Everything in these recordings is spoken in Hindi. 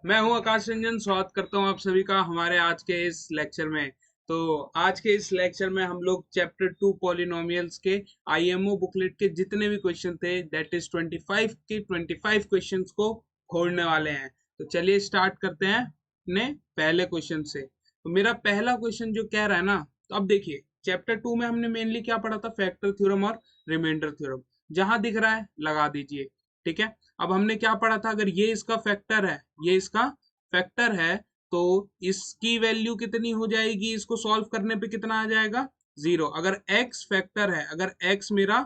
मैं हूं आकाश रंजन। स्वागत करता हूं आप सभी का हमारे आज के इस लेक्चर में। तो आज के इस लेक्चर में हम लोग चैप्टर 2 पॉलिनोमियल्स के आईएमओ बुकलेट के जितने भी क्वेश्चन थे दैट इज 25 के 25 क्वेश्चंस को खोलने वाले हैं। तो चलिए स्टार्ट करते हैं अपने पहले क्वेश्चन से। तो मेरा पहला क्वेश्चन जो कह रहा है ना, तो अब देखिए चैप्टर 2 में हमने मेनली क्या पढ़ा था, फैक्टर थ्योरम और रिमाइंडर थ्योरम। जहां दिख रहा है लगा दीजिए, ठीक है। अब हमने क्या पढ़ा था, अगर ये इसका फैक्टर है, ये इसका फैक्टर है, तो इसकी वैल्यू कितनी हो जाएगी, इसको सॉल्व करने पे कितना आ जाएगा, 0। अगर x फैक्टर है, अगर x मेरा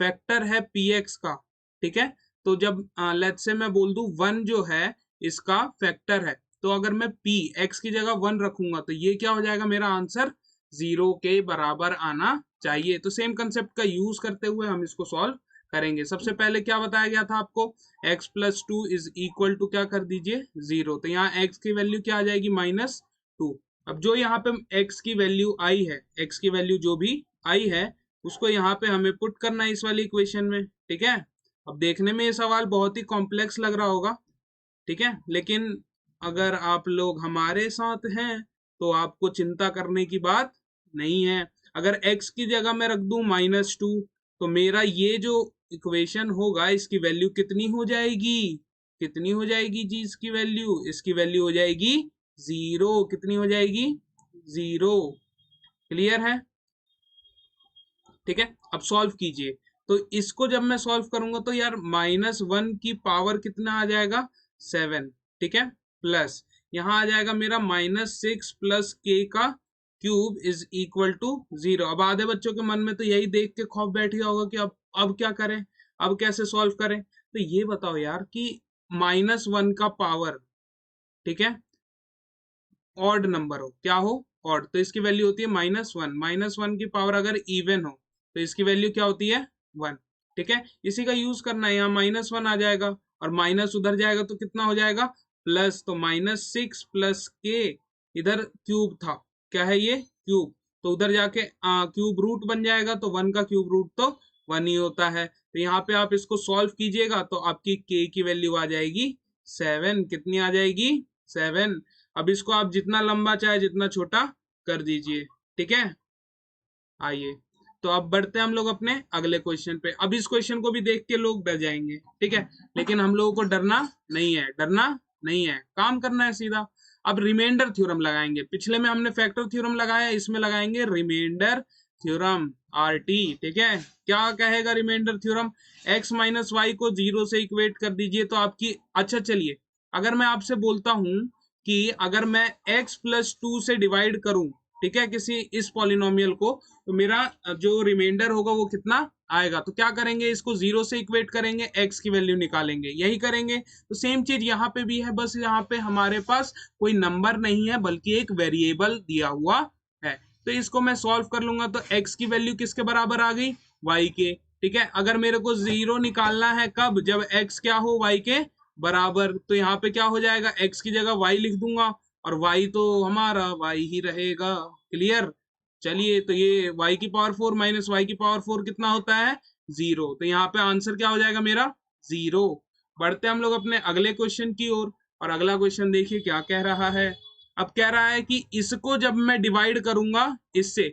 फैक्टर है px का, ठीक है, तो जब लेट्स से मैं बोल दूं 1 जो है इसका फैक्टर है, तो अगर मैं p x की जगह 1 रखूंगा तो ये क्या हो जाएगा, मेरा आंसर 0 के बराबर आना चाहिए। तो सेम कंसेप्ट का यूज करते हुए हम इसको सॉल्व करेंगे। सबसे पहले क्या बताया गया था आपको, x plus two is equal to क्या कर दीजिए, 0। तो यहाँ x की वैल्यू क्या आ जाएगी, -2। अब जो यहाँ पे x की वैल्यू आई है, x की वैल्यू जो भी आई है उसको यहाँ पे हमें पुट करना है इस वाली इक्वेशन में, ठीक है। अब देखने में ये सवाल बहुत ही कॉम्प्लेक्स लग रहा होगा, ठीक है, लेकिन अगर आप लोग हमारे साथ हैं तो आपको चिंता करने की बात नहीं है। अगर x की जगह मैं रख दूं -2, तो मेरा ये जो इक्वेशन होगा इसकी वैल्यू कितनी हो जाएगी, कितनी हो जाएगी जी इसकी वैल्यू, इसकी वैल्यू हो जाएगी 0। कितनी हो जाएगी, 0। क्लियर है, ठीक है। अब सॉल्व कीजिए। तो इसको जब मैं सॉल्व करूंगा तो यार -1 की पावर कितना आ जाएगा, 7, ठीक है, प्लस यहाँ आ जाएगा मेरा -6 प्लस k का क्यूब इज इक्वल टू 0। अब आधे बच्चों के मन में तो यही देख के खौफ बैठ गया होगा कि अब क्या करें, अब कैसे सॉल्व करें। तो ये बताओ यार कि -1 का पावर, ठीक है, ऑड नंबर हो, क्या हो, ऑड, तो इसकी वैल्यू होती है -1। -1 की पावर अगर इवन हो तो इसकी वैल्यू क्या होती है, 1, ठीक है। इसी का यूज करना है, यहाँ -1 आ जाएगा और माइनस उधर जाएगा तो कितना हो जाएगा, प्लस। तो -6 प्लस के, इधर क्यूब था, क्या है ये, क्यूब, तो उधर जाके क्यूब रूट बन जाएगा, तो 1 का क्यूब रूट तो 1 ही होता है। तो यहाँ पे आप इसको सॉल्व कीजिएगा तो आपकी के की वैल्यू आ जाएगी 7। कितनी आ जाएगी, 7। अब इसको आप जितना लंबा चाहे जितना छोटा कर दीजिए, ठीक है। आइए, तो अब बढ़ते हैं हम लोग अपने अगले क्वेश्चन पे। अब इस क्वेश्चन को भी देख के लोग डर जाएंगे, ठीक है, लेकिन हम लोगों को डरना नहीं है, डरना नहीं है, काम करना है सीधा। अब रिमाइंडर थ्योरम लगाएंगे। पिछले में हमने फैक्टर थ्योरम लगाया, इसमें लगाएंगे रिमाइंडर थ्योरम, आरटी, ठीक है। क्या कहेगा remainder theorem, x minus y को 0 से इक्वेट कर दीजिए तो आपकी, अच्छा चलिए, अगर मैं आपसे बोलता हूं कि अगर मैं x प्लस 2 से डिवाइड करूं, ठीक है, किसी इस पॉलिनोमियल को, तो मेरा जो रिमाइंडर होगा वो कितना आएगा। तो क्या करेंगे, इसको 0 से इक्वेट करेंगे, x की वैल्यू निकालेंगे, यही करेंगे। तो सेम चीज यहाँ पे भी है, बस यहाँ पे हमारे पास कोई नंबर नहीं है बल्कि एक वेरिएबल दिया हुआ है। तो इसको मैं सॉल्व कर लूंगा तो x की वैल्यू किसके बराबर आ गई, y के, ठीक है। अगर मेरे को 0 निकालना है कब, जब x क्या हो, y के बराबर, तो यहाँ पे क्या हो जाएगा, x की जगह y लिख दूंगा और y तो हमारा y ही रहेगा। क्लियर, चलिए, तो ये y की पावर 4 माइनस वाई की पावर 4 कितना होता है, 0। तो यहाँ पे आंसर क्या हो जाएगा मेरा, 0। बढ़ते हम लोग अपने अगले क्वेश्चन की ओर, और अगला क्वेश्चन देखिए क्या कह रहा है। अब कह रहा है कि इसको जब मैं डिवाइड करूंगा इससे,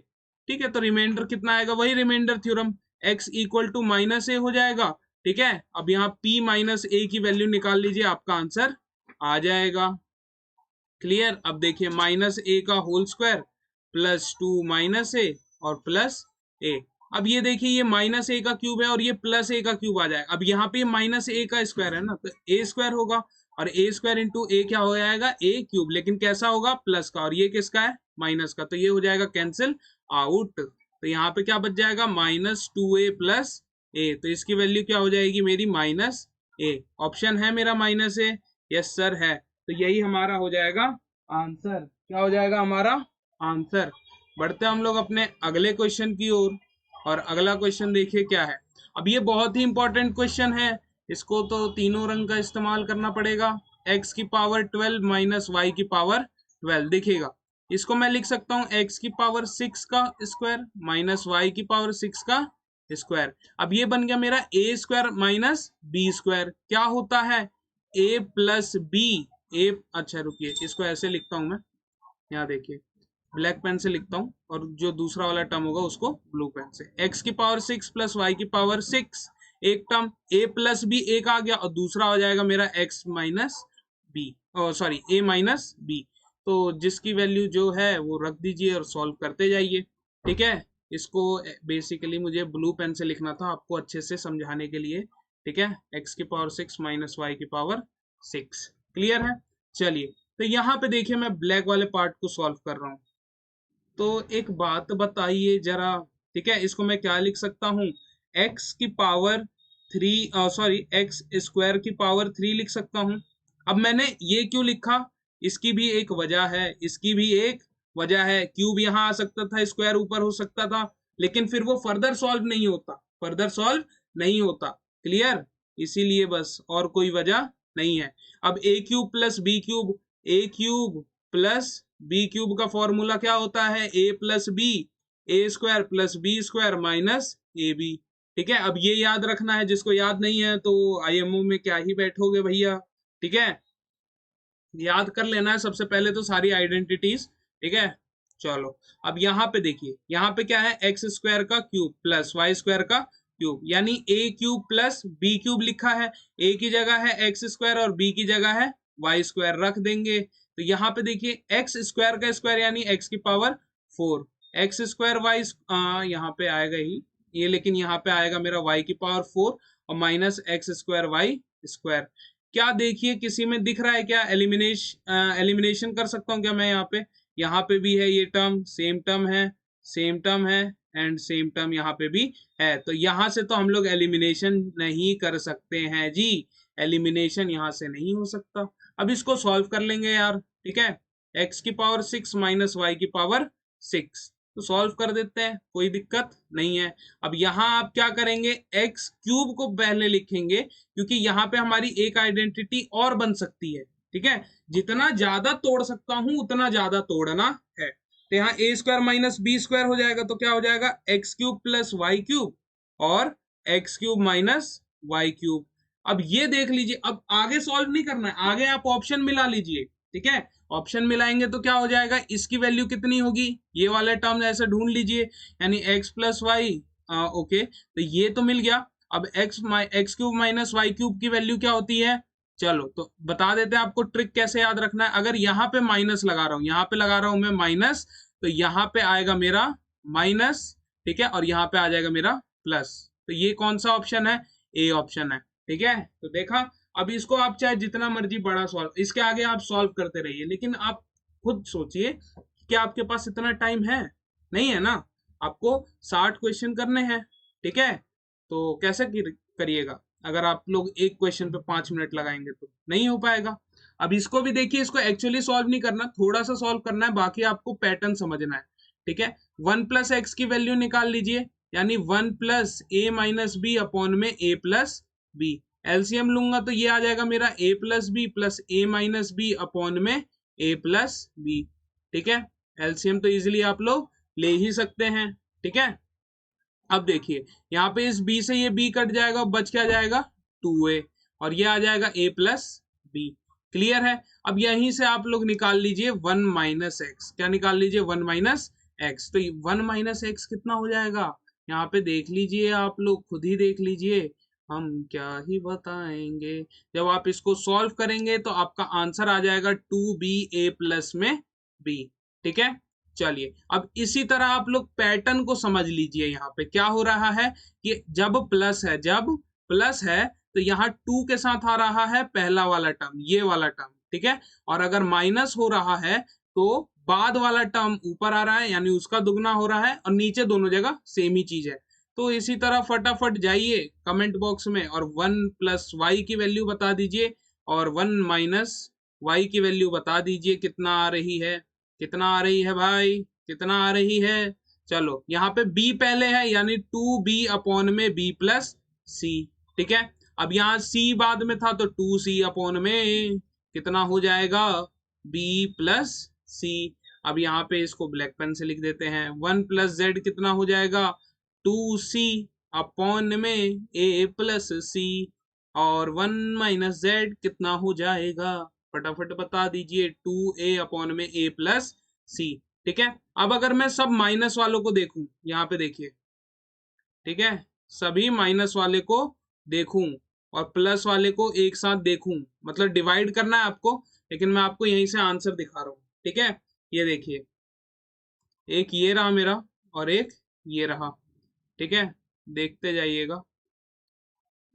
ठीक है, तो रिमाइंडर कितना आएगा, वही remainder theorem, x equal to -a हो जाएगा, ठीक है। अब यहाँ p माइनस ए की वैल्यू निकाल लीजिए, आपका आंसर आ जाएगा। क्लियर, अब देखिए -a का होल स्क्वायर +2 -a और +a। अब ये देखिए ये -a का क्यूब है और ये +a का क्यूब आ जाएगा। अब यहाँ पे -a का स्क्वायर है ना, तो a स्क्वायर होगा और a स्क्वायर इंटू a क्या हो जाएगा, a क्यूब, लेकिन कैसा होगा, प्लस का, और ये किसका है, माइनस का, तो ये हो जाएगा कैंसिल आउट। तो यहाँ पे क्या बच जाएगा, -2a + a, तो इसकी वैल्यू क्या हो जाएगी मेरी, -a। ऑप्शन है मेरा -a, यस सर है। तो यही हमारा हो जाएगा आंसर, क्या हो जाएगा हमारा आंसर। बढ़ते हम लोग अपने अगले क्वेश्चन की ओर, और अगला क्वेश्चन देखिए क्या है। अब ये बहुत ही इंपॉर्टेंट क्वेश्चन है, इसको तो तीनों रंग का इस्तेमाल करना पड़ेगा। x की पावर 12 माइनस वाई की पावर 12, देखिएगा इसको मैं लिख सकता हूँ x की पावर 6 का स्क्वायर माइनस वाई की पावर 6 का स्क्वायर। अब ये बन गया मेरा a square minus b square, क्या होता है, a प्लस बी ए, अच्छा रुकिए, इसको ऐसे लिखता हूं मैं, यहाँ देखिए, ब्लैक पेन से लिखता हूँ और जो दूसरा वाला टर्म होगा उसको ब्लू पेन से। एक्स की पावर 6 प्लस वाई की पावर 6, एक टर्म ए प्लस बी एक आ गया और दूसरा हो जाएगा मेरा एक्स माइनस बी, सॉरी ए माइनस बी। तो जिसकी वैल्यू जो है वो रख दीजिए और सॉल्व करते जाइए। ठीक है, इसको बेसिकली मुझे ब्लू पेन से लिखना था आपको अच्छे से समझाने के लिए। ठीक है, एक्स की पावर 6 माइनस वाई की पावर 6, क्लियर है। चलिए, तो यहाँ पे देखिए मैं ब्लैक वाले पार्ट को सॉल्व कर रहा हूँ। तो एक बात बताइए जरा, ठीक है, इसको मैं क्या लिख सकता हूँ, एक्स की पावर 3, सॉरी एक्स स्क्वायर की पावर 3 लिख सकता हूँ। अब मैंने ये क्यों लिखा, इसकी भी एक वजह है, इसकी भी एक वजह है। क्यूब यहाँ आ सकता था, स्क्वायर ऊपर हो सकता था, लेकिन फिर वो फर्दर सॉल्व नहीं होता, फर्दर सॉल्व नहीं होता, क्लियर। इसीलिए बस, और कोई वजह नहीं है। अब a cube plus b cube, a cube plus b cube का फॉर्मूला क्या होता है, a plus b, a square plus b square minus a b. ठीक है, अब ये याद रखना है, जिसको याद नहीं है तो आईएमओ में क्या ही बैठोगे भैया। ठीक है, याद कर लेना है सबसे पहले तो सारी आइडेंटिटीज। ठीक है, चलो अब यहाँ पे देखिए, यहाँ पे क्या है, एक्स स्क्वायर का क्यूब प्लस वाई स्क्वायर का क्यूब, यानी ए क्यूब प्लस बी क्यूब लिखा है। ए की जगह है एक्स स्क्वायर और बी की जगह है वाई स्क्वायर रख देंगे। तो यहाँ पे देखिए एक्स स्क्वायर का स्क्वायर यानी एक्स की पावर 4, एक्स स्क्वायर वाई, यहाँ पे आएगा ही ये, लेकिन यहाँ पे आएगा मेरा वाई की पावर 4 और minus x square y square. क्या देखिए किसी में दिख रहा है क्या, एलिमिनेशन कर सकता हूँ क्या मैं यहाँ पे भी है ये टर्म, सेम टर्म है, सेम टर्म है एंड सेम टर्म यहाँ पे भी है। तो यहाँ से तो हम लोग एलिमिनेशन नहीं कर सकते हैं जी, एलिमिनेशन यहाँ से नहीं हो सकता। अब इसको सॉल्व कर लेंगे यार। ठीक है, एक्स की पावर 6 माइनस वाई की पावर 6, तो सॉल्व कर देते हैं, कोई दिक्कत नहीं है। अब यहाँ आप क्या करेंगे, एक्स क्यूब को पहले लिखेंगे, क्योंकि यहाँ पे हमारी एक आइडेंटिटी और बन सकती है। ठीक है, जितना ज्यादा तोड़ सकता हूं उतना ज्यादा तोड़ना है। तो यहाँ a square minus b square हो जाएगा, तो क्या हो जाएगा, x cube plus y cube और x cube minus y cube. अब ये देख लीजिए, अब आगे सॉल्व नहीं करना है, आगे आप ऑप्शन मिला लीजिए। ठीक है, ऑप्शन मिलाएंगे तो क्या हो जाएगा, इसकी वैल्यू कितनी होगी, ये वाला टर्म ऐसे ढूंढ लीजिए, यानी एक्स प्लस वाई, ओके, तो ये तो मिल गया। अब x cube minus y cube की वैल्यू क्या होती है, चलो तो बता देते हैं आपको ट्रिक कैसे याद रखना है। अगर यहाँ पे माइनस लगा रहा हूँ, यहाँ पे लगा रहा हूँ मैं माइनस, तो यहाँ पे आएगा मेरा माइनस, ठीक है, और यहाँ पे आ जाएगा मेरा प्लस। तो ये कौन सा ऑप्शन है, ए ऑप्शन है। ठीक है, तो देखा। अब इसको आप चाहे जितना मर्जी बड़ा सॉल्व, इसके आगे आप सॉल्व करते रहिए, लेकिन आप खुद सोचिए कि आपके पास इतना टाइम है, नहीं है ना, आपको 60 क्वेश्चन करने हैं। ठीक है, तो कैसे करिएगा, अगर आप लोग एक क्वेश्चन पे 5 मिनट लगाएंगे तो नहीं हो पाएगा। अब इसको भी देखिए, इसको एक्चुअली सॉल्व नहीं करना, थोड़ा सा सॉल्व करना है, बाकी आपको पैटर्न समझना है। ठीक है, 1 प्लस एक्स की वैल्यू निकाल लीजिए, यानी 1 प्लस ए माइनस बी अपॉन में ए प्लस बी। एलसीएम लूंगा तो ये आ जाएगा मेरा ए प्लस बी प्लस ए माइनस बी अपॉन में ए प्लस बी। ठीक है, एलसीएम तो इजिली आप लोग ले ही सकते हैं। ठीक है, अब देखिए यहाँ पे इस b से ये b कट जाएगा, बच क्या जाएगा 2a, और ये आ जाएगा a प्लस बी। क्लियर है। अब यहीं से आप लोग निकाल लीजिए 1 माइनस एक्स, क्या निकाल लीजिए 1 माइनस एक्स। तो 1 माइनस एक्स कितना हो जाएगा, यहाँ पे देख लीजिए, आप लोग खुद ही देख लीजिए, हम क्या ही बताएंगे। जब आप इसको सॉल्व करेंगे तो आपका आंसर आ जाएगा 2ba प्लस में b। ठीक है, चलिए अब इसी तरह आप लोग पैटर्न को समझ लीजिए। यहाँ पे क्या हो रहा है कि जब प्लस है तो यहाँ 2 के साथ आ रहा है पहला वाला टर्म, ये वाला टर्म। ठीक है, और अगर माइनस हो रहा है तो बाद वाला टर्म ऊपर आ रहा है, यानी उसका दुगना हो रहा है, और नीचे दोनों जगह सेम ही चीज है। तो इसी तरह फटाफट जाइए कमेंट बॉक्स में और 1 प्लस वाई की वैल्यू बता दीजिए और 1 माइनस वाई की वैल्यू बता दीजिए कितना आ रही है, कितना आ रही है भाई, कितना आ रही है। चलो यहाँ पे b पहले है, यानी 2b अपॉन में b प्लस सी। ठीक है, अब यहाँ c बाद में था तो 2c अपॉन में कितना हो जाएगा b प्लस सी। अब यहाँ पे इसको ब्लैक पेन से लिख देते हैं, 1 प्लस जेड कितना हो जाएगा 2c अपॉन में a प्लस सी, और 1 माइनस जेड कितना हो जाएगा, फटाफट बता दीजिए, 2a अपॉन में a प्लस सी। ठीक है, अब अगर मैं सब माइनस वालों को देखूं, यहाँ पे देखिए, ठीक है, सभी माइनस वाले को देखूं और प्लस वाले को एक साथ देखूं, मतलब डिवाइड करना है आपको, लेकिन मैं आपको यहीं से आंसर दिखा रहा हूं। ठीक है, ये देखिए, एक ये रहा मेरा और एक ये रहा। ठीक है, देखते जाइएगा,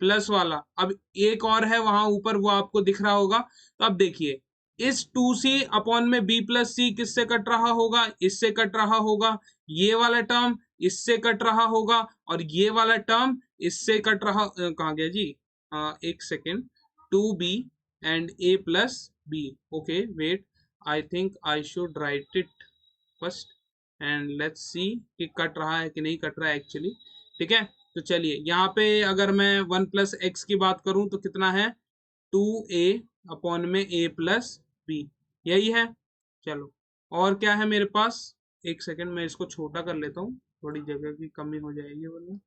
प्लस वाला, अब एक और है वहां ऊपर, वो आपको दिख रहा होगा। तो अब देखिए, इस 2c अपॉन में b प्लस सी किससे कट रहा होगा, इससे कट रहा होगा, ये वाला टर्म इससे कट रहा होगा, और ये वाला टर्म इससे कट रहा, कहाँ गया जी, एक second, 2b and a plus b। Okay wait, I think I should write it first and let's see कि कट रहा है कि नहीं कट रहा है एक्चुअली। ठीक है, तो चलिए यहाँ पे अगर मैं 1 प्लस एक्स की बात करूं तो कितना है, 2a अपॉन में a प्लस बी, यही है। चलो, और क्या है मेरे पास, एक सेकंड मैं इसको छोटा कर लेता हूँ, थोड़ी जगह की कमी हो जाएगी वरना।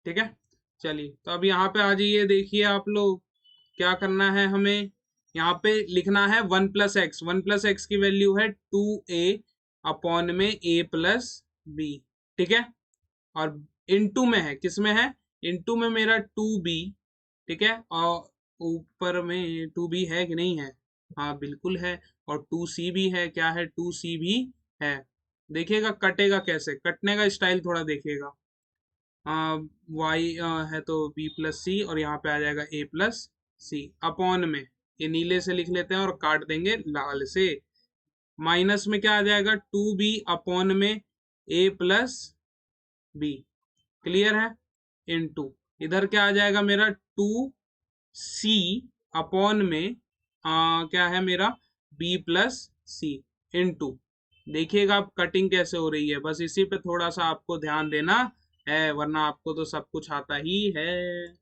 ठीक है, चलिए, तो अब यहाँ पे आ जाइए, देखिए आप लोग, क्या करना है हमें, यहाँ पे लिखना है 1 प्लस एक्स, 1 प्लस एक्स की वैल्यू है 2a अपॉन में a प्लस बी। ठीक है, और इनटू में है, किस में है, इनटू में मेरा 2b। ठीक है, और ऊपर में 2b है कि नहीं है, हाँ बिल्कुल है, और 2c भी है, क्या है, 2c भी है। देखिएगा कटेगा कैसे, कटने का स्टाइल थोड़ा देखिएगा, वाई है तो बी प्लस सी, और यहाँ पे आ जाएगा ए प्लस सी अपॉन में, ये नीले से लिख लेते हैं और काट देंगे लाल से, माइनस में क्या आ जाएगा, 2b अपॉन में ए प्लस बी, क्लियर है, इनटू इधर क्या आ जाएगा मेरा, 2c अपॉन में क्या है मेरा, b प्लस सी, इनटू, देखिएगा आप कटिंग कैसे हो रही है, बस इसी पे थोड़ा सा आपको ध्यान देना है, वरना आपको तो सब कुछ आता ही है।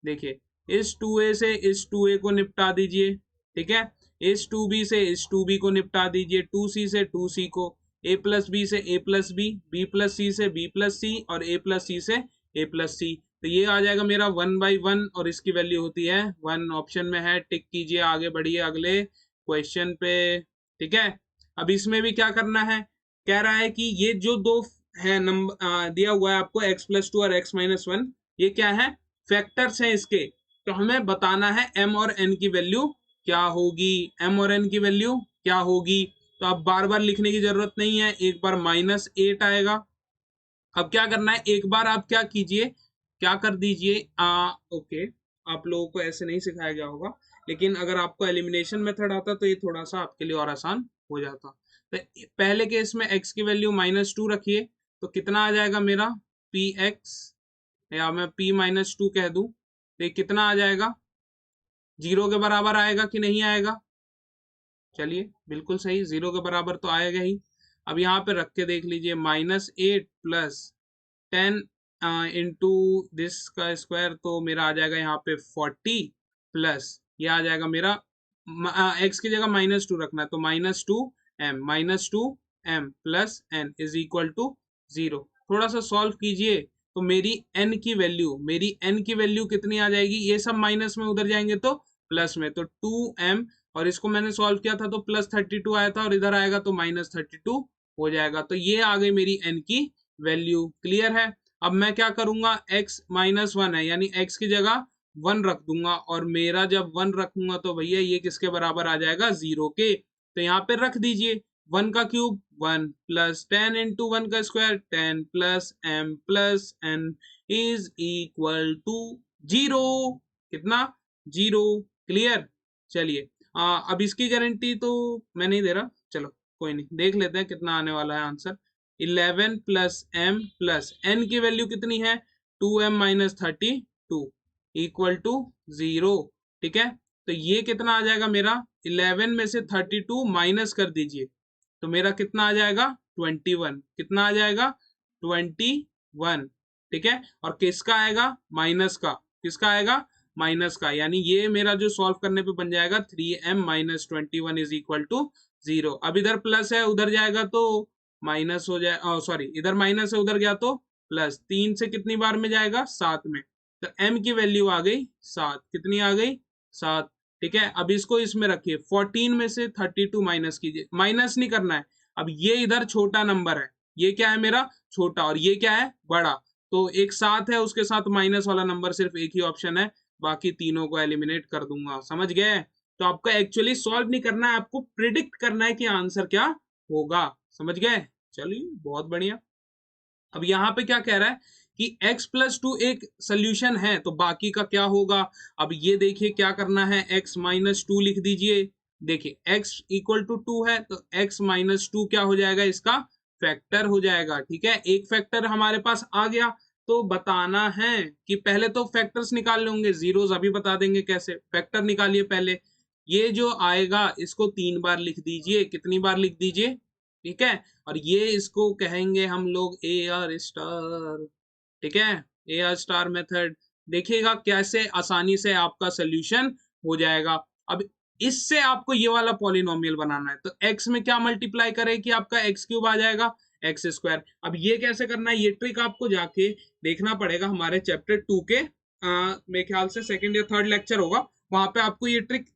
देखिए, इस 2a से इस 2a को निपटा दीजिए। ठीक है, इस 2b से इस 2b को निपटा दीजिए, 2c से 2c को, a प्लस बी से a plus b, b plus c से b प्लस सी, और a प्लस सी से a प्लस सी। तो ये आ जाएगा मेरा 1/1, और इसकी वैल्यू होती है 1, ऑप्शन में है, टिक कीजिए, आगे बढ़िए अगले क्वेश्चन पे। ठीक है, अब इसमें भी क्या करना है, कह रहा है कि ये जो दो है नंबर दिया हुआ है आपको, x प्लस 2 और x माइनस 1, ये क्या है, फैक्टर्स हैं इसके, तो हमें बताना है m और n की वैल्यू क्या होगी, m और n की वैल्यू क्या होगी। तो अब बार बार लिखने की जरूरत नहीं है, एक बार -8 आएगा। अब क्या करना है, एक बार आप क्या कीजिए, क्या कर दीजिए, ओके, आप लोगों को ऐसे नहीं सिखाया गया होगा, लेकिन अगर आपको एलिमिनेशन मेथड आता तो ये थोड़ा सा आपके लिए और आसान हो जाता। तो पहले केस में x की वैल्यू -2 रखिए, तो कितना आ जाएगा मेरा, px, या मैं p-2 कह दूं, तो ये कितना आ जाएगा, 0 के बराबर आएगा कि नहीं आएगा, चलिए बिल्कुल सही, 0 के बराबर तो आएगा ही। अब यहाँ पे रख के देख लीजिए, -8 प्लस 10 इंटू दिस का स्क्वायर, तो मेरा आ जाएगा यहाँ पे 40, प्लस ये आ जाएगा मेरा, x की जगह -2 रखना है, तो -2m plus n is equal to 0। थोड़ा सा सॉल्व कीजिए, तो मेरी n की वैल्यू कितनी आ जाएगी, ये सब माइनस में उधर जाएंगे तो प्लस में, तो 2m, और इसको मैंने सॉल्व किया था तो +32 आया था, और इधर आएगा तो -32 हो जाएगा, तो ये आ गई मेरी n की वैल्यू, क्लियर है। अब मैं क्या करूंगा, x -1 है, यानी x की जगह 1 रख दूंगा, और मेरा जब 1 रखूंगा तो भैया ये किसके बराबर आ जाएगा, 0 के, तो यहाँ पे रख दीजिए, 1 का क्यूब 1, प्लस 10 इंटू 1 का square 10, plus m plus n is equal to 0, कितना, 0, क्लियर। चलिए, अब इसकी गारंटी तो मैं नहीं दे रहा, चलो कोई नहीं, देख लेते हैं कितना आने वाला है answer. 11 plus m plus n की वैल्यू कितनी है, 2m माइनस 32 इक्वल टू 0। ठीक है, तो ये कितना आ जाएगा मेरा, 11 में से 32 माइनस कर दीजिए, तो मेरा कितना आ जाएगा, 21, कितना आ जाएगा, 21। ठीक है, और किसका आएगा, माइनस का, किसका आएगा, माइनस का, यानी ये मेरा जो सॉल्व करने पे बन जाएगा 3m minus 21 is equal to 0। अब इधर प्लस है, उधर जाएगा तो माइनस हो जाए, सॉरी इधर माइनस है उधर गया तो प्लस, 3 से कितनी बार में जाएगा 7 में, तो m की वैल्यू आ गई 7, कितनी आ गई 7। ठीक है, अब इसको इसमें रखिए, 14 में से 32 माइनस कीजिए, माइनस नहीं करना है, अब ये इधर छोटा नंबर है, ये क्या है मेरा छोटा और ये क्या है बड़ा, तो एक 7 है उसके साथ माइनस वाला नंबर सिर्फ एक ही ऑप्शन है, बाकी तीनों को एलिमिनेट कर दूंगा, समझ गए। तो आपको एक्चुअली सॉल्व नहीं करना है, आपको प्रिडिक्ट करना है कि आंसर क्या होगा, समझ गए। चलिए बहुत बढ़िया। अब यहाँ पे क्या कह रहा है कि x+2 एक सोल्यूशन है, तो बाकी का क्या होगा। अब ये देखिए क्या करना है, x-2 लिख दीजिए। देखिए x इक्वल टू 2 है तो x-2 क्या हो जाएगा, इसका फैक्टर हो जाएगा। ठीक है, एक फैक्टर हमारे पास आ गया, तो बताना है कि पहले तो फैक्टर्स निकाल लेंगे, जीरोस अभी बता देंगे कैसे, फैक्टर निकालिए पहले। ये जो आएगा इसको 3 बार लिख दीजिए, कितनी बार लिख दीजिए, ठीक है, और ये इसको कहेंगे हम लोग ए आर स्टार। ठीक है, ए आर स्टार मेथड, देखिएगा कैसे आसानी से आपका सोल्यूशन हो जाएगा। अब इससे आपको ये वाला पॉलिनोमियल बनाना है, तो x में क्या मल्टीप्लाई करें कि आपका x क्यूब आ जाएगा एक्स स्क्वायर। अब ये कैसे करना है, ये ट्रिक आपको जाके देखना पड़ेगा हमारे चैप्टर 2 के मेरे ख्याल से सेकंड या थर्ड लेक्चर होगा, वहां पे आपको ये ट्रिक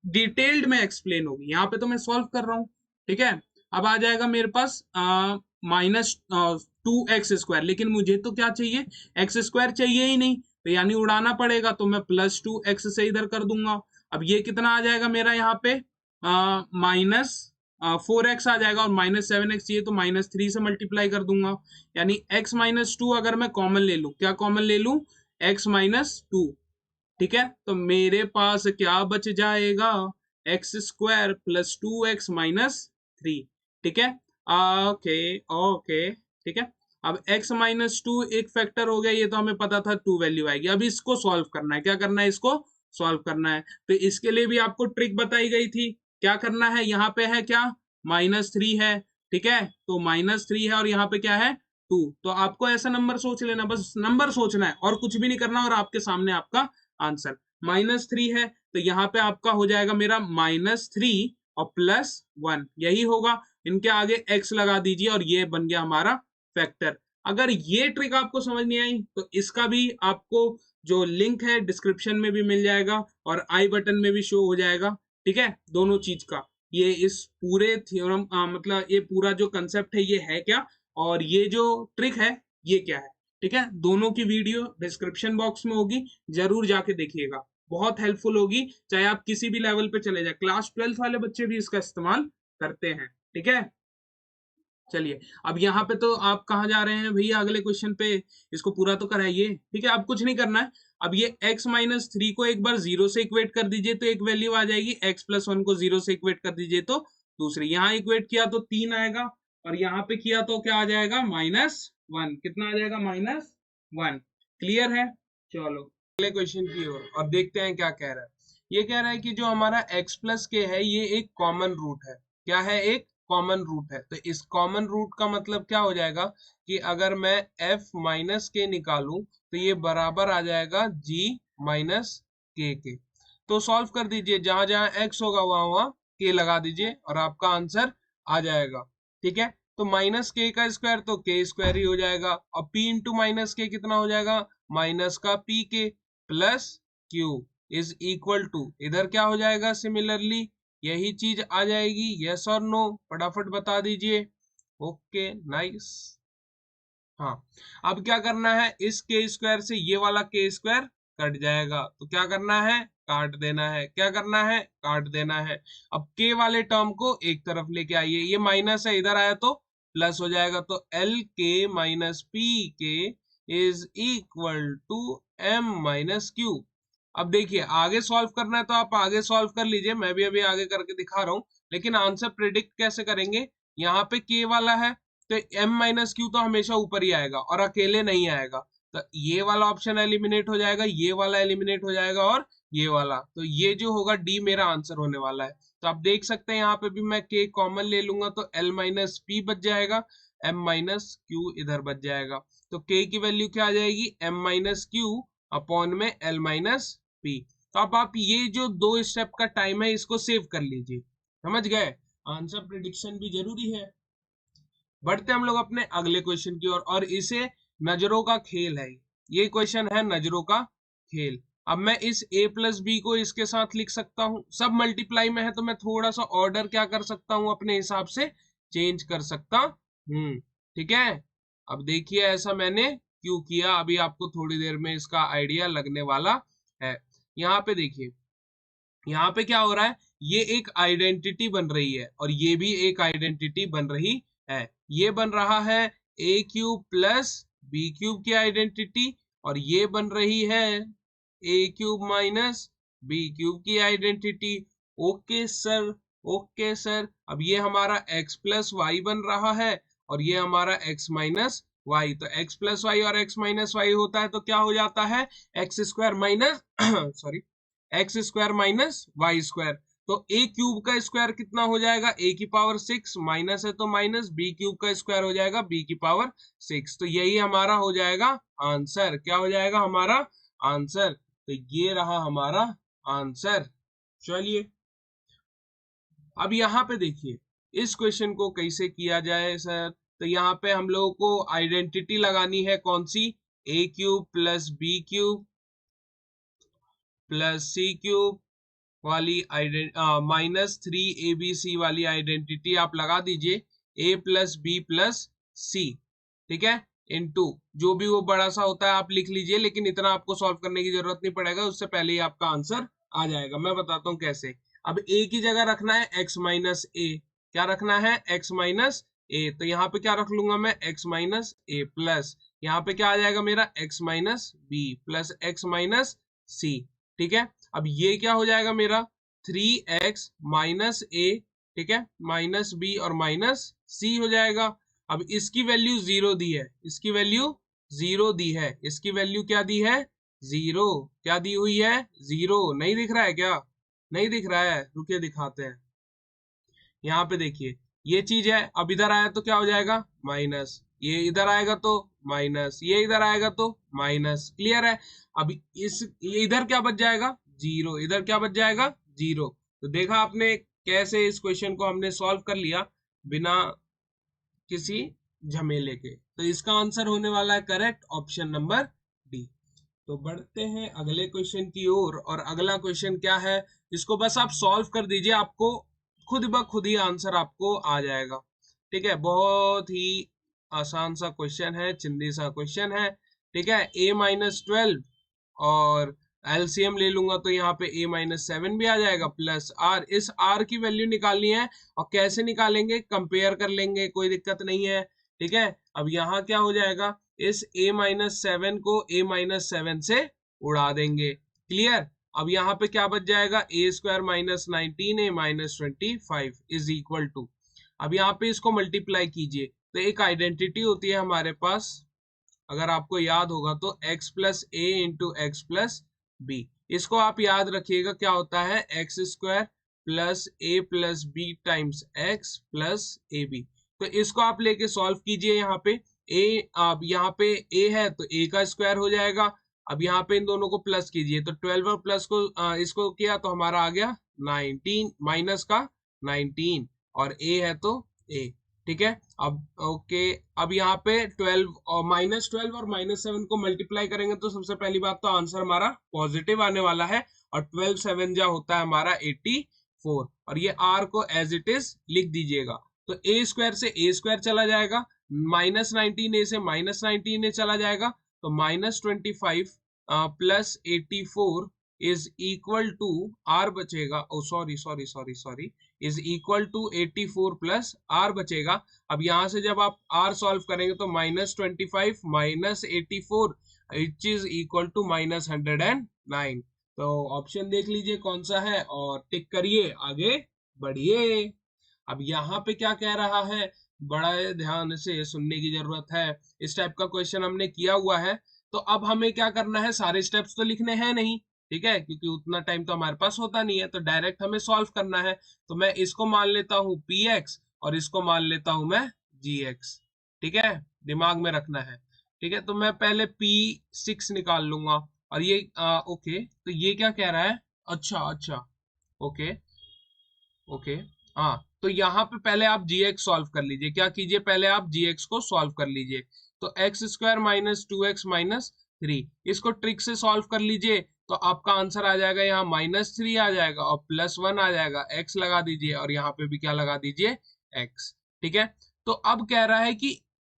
डिटेल्ड में एक्सप्लेन होगी, यहाँ पे तो मैं सॉल्व कर रहा हूँ। ठीक है, अब आ जाएगा मेरे पास -2x², लेकिन मुझे तो क्या चाहिए, x² चाहिए ही नहीं, तो यानी उड़ाना पड़ेगा, तो मैं +2x से इधर कर दूंगा। अब ये कितना आ जाएगा मेरा यहाँ पे -4x आ जाएगा, और -7x चाहिए तो -3 से मल्टीप्लाई कर दूंगा, यानी x-2 अगर मैं कॉमन ले लूं, क्या कॉमन ले लूं, x-2। ठीक है, तो मेरे पास क्या बच जाएगा, x² + 2x-3। ठीक है, ओके ओके, ठीक है। अब x-2 एक फैक्टर हो गया, ये तो हमें पता था 2 वैल्यू आएगी, अब इसको सॉल्व करना है, क्या करना है, इसको सॉल्व करना है, तो इसके लिए भी आपको ट्रिक बताई गई थी, क्या करना है, यहाँ पे है क्या -3 है। ठीक है, तो -3 है और यहाँ पे क्या है 2, तो आपको ऐसा नंबर सोच लेना, बस नंबर सोचना है और कुछ भी नहीं करना, और आपके सामने आपका आंसर -3 है, तो यहाँ पे आपका हो जाएगा मेरा -3 और +1, यही होगा, इनके आगे x लगा दीजिए और ये बन गया हमारा फैक्टर। अगर ये ट्रिक आपको समझ नहीं आई तो इसका भी आपको जो लिंक है डिस्क्रिप्शन में भी मिल जाएगा और आई बटन में भी शो हो जाएगा। ठीक है, दोनों चीज का, ये इस पूरे थ्योरम मतलब ये पूरा जो कंसेप्ट है ये है क्या, और ये जो ट्रिक है ये क्या है। ठीक है, दोनों की वीडियो डिस्क्रिप्शन बॉक्स में होगी, जरूर जाके देखिएगा, बहुत हेल्पफुल होगी, चाहे आप किसी भी लेवल पे चले जाए, क्लास 12th वाले बच्चे भी इसका इस्तेमाल करते हैं। ठीक है, चलिए अब यहाँ पे तो आप कहाँ जा रहे हैं भैया, अगले क्वेश्चन पे, इसको पूरा तो कराइए। ठीक है, अब कुछ नहीं करना है, अब ये x-3 को एक बार 0 से इक्वेट कर दीजिए तो एक वैल्यू आ जाएगी, x+1 को 0 से इक्वेट कर दीजिए तो दूसरी, यहाँ इक्वेट किया तो 3 आएगा, और यहाँ पे किया तो क्या आ जाएगा -1, कितना आ जाएगा -1। क्लियर है, चलो अगले क्वेश्चन की ओर और देखते हैं क्या कह रहा है। ये कह रहा है कि जो हमारा x+k है ये एक कॉमन रूट है, क्या है, एक कॉमन रूट है, तो इस कॉमन रूट का मतलब क्या हो जाएगा कि अगर मैं f-k निकालूं तो ये बराबर आ जाएगा g-k के। तो सॉल्व कर दीजिए, जहां जहां x होगा वहां वहां k लगा दीजिए और आपका आंसर आ जाएगा। ठीक है, तो -k का स्क्वायर तो k² ही हो जाएगा, और p इंटू -k कितना हो जाएगा, माइनस का pk plus q is equal to, इधर क्या हो जाएगा सिमिलरली यही चीज आ जाएगी, यस और नो, फटाफट बता दीजिए। ओके नाइस, हाँ, अब क्या करना है, इस k² से ये वाला k² कट जाएगा, तो क्या करना है, काट देना है, क्या करना है, काट देना है। अब k वाले टर्म को एक तरफ लेके आइए, ये माइनस है इधर आया तो प्लस हो जाएगा, तो LK - PK is equal to M-Q। अब देखिए आगे सॉल्व करना है तो आप आगे सॉल्व कर लीजिए, मैं भी अभी आगे करके दिखा रहा हूँ, लेकिन आंसर प्रिडिक्ट कैसे करेंगे, यहाँ पे k वाला है तो M-Q तो हमेशा ऊपर ही आएगा और अकेले नहीं आएगा, तो ये वाला ऑप्शन एलिमिनेट हो जाएगा, ये वाला एलिमिनेट हो जाएगा, और ये वाला, तो ये जो होगा D मेरा आंसर होने वाला है। तो आप देख सकते हैं यहाँ पे भी मैं k कॉमन ले लूंगा तो L-P बच जाएगा, M-Q इधर बच जाएगा, तो k की वैल्यू क्या आ जाएगी, M-Q अपॉन में L-P। तो अब आप ये जो 2 स्टेप का टाइम है इसको सेव कर लीजिए, समझ गए, आंसर प्रिडिक्शन भी जरूरी है। बढ़ते हम लोग अपने अगले क्वेश्चन की ओर, और इसे नजरों का खेल है, ये क्वेश्चन है नजरों का खेल। अब मैं इस a प्लस बी को इसके साथ लिख सकता हूँ, सब मल्टीप्लाई में है तो मैं थोड़ा सा ऑर्डर क्या कर सकता हूँ, अपने हिसाब से चेंज कर सकता हूँ। ठीक है, अब देखिए ऐसा मैंने क्यों किया, अभी आपको थोड़ी देर में इसका आइडिया लगने वाला है। यहाँ पे देखिए, यहाँ पे क्या हो रहा है, ये एक आइडेंटिटी बन रही है और ये भी एक आइडेंटिटी बन रही है। ये बन रहा है ए क्यूब प्लस बी क्यूब की आइडेंटिटी, और ये बन रही है ए क्यूब माइनस बी क्यूब की identity. Okay sir, okay sir. अब ये हमारा x प्लस वाई बन रहा है और ये हमारा x माइनस वाई। तो x प्लस वाई और x माइनस वाई होता है तो क्या हो जाता है, x square minus sorry x square minus y square. तो ए क्यूब का स्क्वायर कितना हो जाएगा, ए की पावर 6, माइनस है तो माइनस, बी क्यूब का स्क्वायर हो जाएगा बी की पावर 6। तो यही हमारा हो जाएगा आंसर। क्या हो जाएगा हमारा आंसर, तो ये रहा हमारा आंसर। चलिए अब यहाँ पे देखिए इस क्वेश्चन को कैसे किया जाए सर। तो यहाँ पे हम लोगों को आइडेंटिटी लगानी है कौन सी, a cube plus b cube plus c cube वाली -3abc वाली आइडेंटिटी आप लगा दीजिए, a plus b plus c, ठीक है, इनटू जो भी वो बड़ा सा होता है आप लिख लीजिए, लेकिन इतना आपको सॉल्व करने की जरूरत नहीं पड़ेगा, उससे पहले ही आपका आंसर आ जाएगा। मैं बताता हूँ कैसे। अब a की जगह रखना है x माइनस ए, क्या रखना है x माइनस ए, तो यहाँ पे क्या रख लूंगा मैं, x माइनस ए प्लस यहाँ पे क्या आ जाएगा मेरा x minus b plus x minus c. ठीक है, अब ये क्या हो जाएगा मेरा 3x माइनस ए, ठीक है, माइनस बी और माइनस सी हो जाएगा। अब इसकी वैल्यू जीरो दी है, इसकी वैल्यू जीरो दी है, इसकी वैल्यू क्या दी है, जीरो। क्या दी हुई है, जीरो। नहीं दिख रहा है क्या, नहीं दिख रहा है, रुकिए दिखाते हैं। यहाँ पे देखिए ये चीज है, अब इधर आया तो क्या हो जाएगा माइनस, ये इधर आएगा तो माइनस, ये इधर आएगा तो माइनस। क्लियर है, अब इस ये इधर क्या बच जाएगा, जीरो, इधर क्या बच जाएगा, जीरो। तो देखा आपने कैसे इस क्वेश्चन को हमने सॉल्व कर लिया बिना किसी झमेले के। तो इसका आंसर होने वाला है करेक्ट ऑप्शन नंबर डी। तो बढ़ते हैं अगले क्वेश्चन की ओर, और अगला क्वेश्चन क्या है, इसको बस आप सॉल्व कर दीजिए, आपको खुद ब खुद ही आंसर आपको आ जाएगा। ठीक है, बहुत ही आसान सा क्वेश्चन है, चिंदी सा क्वेश्चन है। ठीक है, a-12 और एलसीएम ले लूंगा तो यहाँ पे a-7 भी आ जाएगा, प्लस r, इस r की वैल्यू निकालनी है। और कैसे निकालेंगे, कंपेयर कर लेंगे, कोई दिक्कत नहीं है। ठीक है, अब यहाँ क्या हो जाएगा, इस a-7 को a-7 से उड़ा देंगे। क्लियर, अब यहाँ पे क्या बच जाएगा, a square minus 19 a minus 25 is equal to, अब यहाँ पे इसको मल्टीप्लाई कीजिए तो एक आइडेंटिटी होती है हमारे पास, अगर आपको याद होगा तो x plus a into x plus b. इसको आप याद रखिएगा, क्या होता है, x square plus a plus b times x plus a b. तो इसको आप लेके सॉल्व कीजिए। यहाँ पे a, अब यहाँ पे a है तो a का स्क्वायर हो जाएगा। अब यहाँ पे इन दोनों को प्लस कीजिए तो 12 और प्लस को इसको किया तो हमारा आ गया 19, माइनस का 19, और a है तो a। ठीक है, अब ओके, अब यहाँ पे 12 और -12 और -7 को मल्टीप्लाई करेंगे तो सबसे पहली बात तो आंसर हमारा पॉजिटिव आने वाला है, और 12 7 जा होता है हमारा 84, और ये r को एज इट इज लिख दीजिएगा। तो a स्क्वायर से a स्क्वायर चला जाएगा, -19a से -19a चला जाएगा, तो -25 plus 84 is equal to r बचेगा, oh sorry sorry sorry sorry, is equal to 84 plus r बचेगा। अब यहां से जब आप r सॉल्व करेंगे तो -25 -84 विच इज इक्वल टू -109। तो ऑप्शन देख लीजिए कौन सा है और टिक करिए, आगे बढ़िए। अब यहाँ पे क्या कह रहा है, बड़ा ध्यान से सुनने की जरूरत है, इस टाइप का क्वेश्चन हमने किया हुआ है। तो अब हमें क्या करना है, सारे स्टेप्स तो लिखने हैं नहीं, ठीक है, क्योंकि उतना टाइम तो हमारे पास होता नहीं है, तो डायरेक्ट हमें सॉल्व करना है। तो मैं इसको मान लेता हूँ px और इसको मान लेता हूँ मैं gx। ठीक है, दिमाग में रखना है। ठीक है, तो मैं पहले p6 निकाल लूंगा, और ये ओके, तो ये क्या कह रहा है, अच्छा अच्छा, ओके ओके, हाँ, तो यहाँ पे पहले आप gx सॉल्व कर लीजिए। क्या कीजिए, पहले आप gx को सॉल्व कर लीजिए। तो x square minus 2x minus 3, इसको ट्रिक से सॉल्व कर लीजिए तो आपका आंसर आ जाएगा, यहाँ -3 आ जाएगा और +1 आ जाएगा। x लगा दीजिए और यहाँ पे भी क्या लगा दीजिए, x। ठीक है, तो अब कह रहा है कि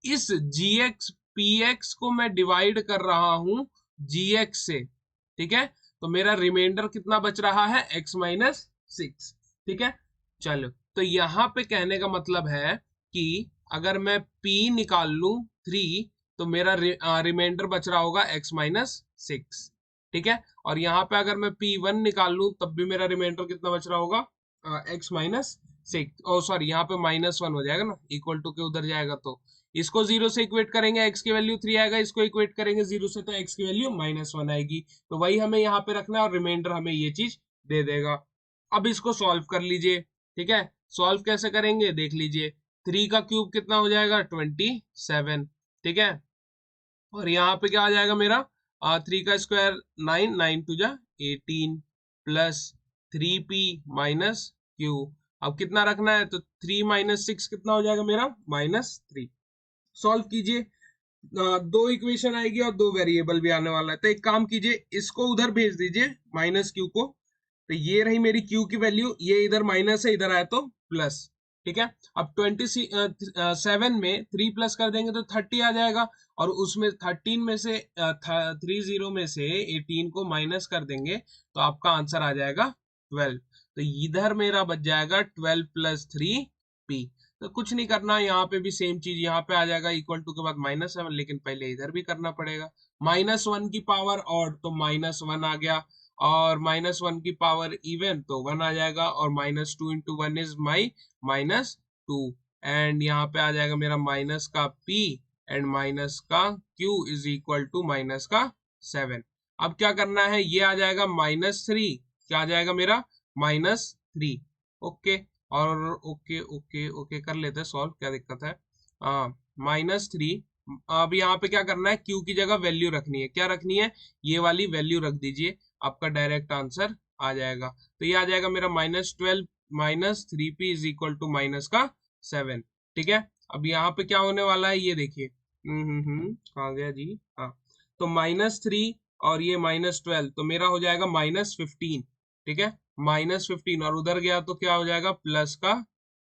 इस gx px को मैं डिवाइड कर रहा हूं gx से। ठीक है, तो मेरा रिमाइंडर कितना बच रहा है, x माइनस 6। ठीक है, चलो, तो यहाँ पे कहने का मतलब है कि अगर मैं p निकाल लूं 3, तो मेरा रिमाइंडर बच रहा होगा x माइनस 6। ठीक है, और यहाँ पे अगर मैं p1 निकाल लूं तब भी मेरा रिमाइंडर कितना बच रहा होगा, x माइनस 6। ओ सॉरी, यहाँ पे -1 हो जाएगा ना, इक्वल टू के उधर जाएगा तो इसको 0 से इक्वेट करेंगे, x की वैल्यू 3 आएगा, इसको इक्वेट करेंगे 0 से तो x की वैल्यू -1 आएगी। तो वही हमें यहाँ पे रखना है और रिमाइंडर हमें ये चीज दे देगा। अब इसको सॉल्व कर लीजिए। ठीक है, सॉल्व कैसे करेंगे देख लीजिए। 3 का क्यूब कितना हो जाएगा, 27। ठीक है, और यहाँ पे क्या आ जाएगा मेरा, 3 का स्क्वायर 9, 9 टू जा 18 प्लस 3p माइनस क्यू। अब कितना रखना है, तो 3 माइनस 6 कितना हो जाएगा मेरा, -3। सॉल्व कीजिए, दो इक्वेशन आएगी और दो वेरिएबल भी आने वाला है। तो एक काम कीजिए, इसको उधर भेज दीजिए माइनस क्यू को। तो ये रही मेरी क्यू की वैल्यू, ये इधर माइनस है, इधर आए तो प्लस। ठीक है, अब 27 में 3 प्लस कर देंगे तो 30 आ जाएगा, और उसमें 13 में से 30 में से 18 को माइनस कर देंगे तो आपका आंसर आ जाएगा 12। तो इधर मेरा बच जाएगा 12 प्लस 3p। तो कुछ नहीं करना, यहाँ पे भी सेम चीज यहाँ पे आ जाएगा, इक्वल टू के बाद -7, लेकिन पहले इधर भी करना पड़ेगा। -1 की पावर ऑड तो -1 आ गया, और -1 की पावर इवन तो 1 आ जाएगा, और -2 इंटू 1 इज माई -2। एंड यहाँ पे आ जाएगा मेरा माइनस का p एंड माइनस का q is equal to minus का 7। अब क्या करना है, ये आ जाएगा -3, क्या आ जाएगा मेरा, -3। ओके, और ओके ओके ओके कर लेते हैं सॉल्व, क्या दिक्कत है। -3। अब यहाँ पे क्या करना है, क्यू की जगह वैल्यू रखनी है, क्या रखनी है, ये वाली वैल्यू रख दीजिए, आपका डायरेक्ट आंसर आ जाएगा। तो ये आ जाएगा मेरा -12 minus 3p is equal to minus का 7। ठीक है, अब यहाँ पे क्या होने वाला है ये देखिए, कहाँ गया जी, हाँ, तो -3 और ये -12 तो मेरा हो जाएगा -15। ठीक है, -15, और उधर गया तो क्या हो जाएगा, प्लस का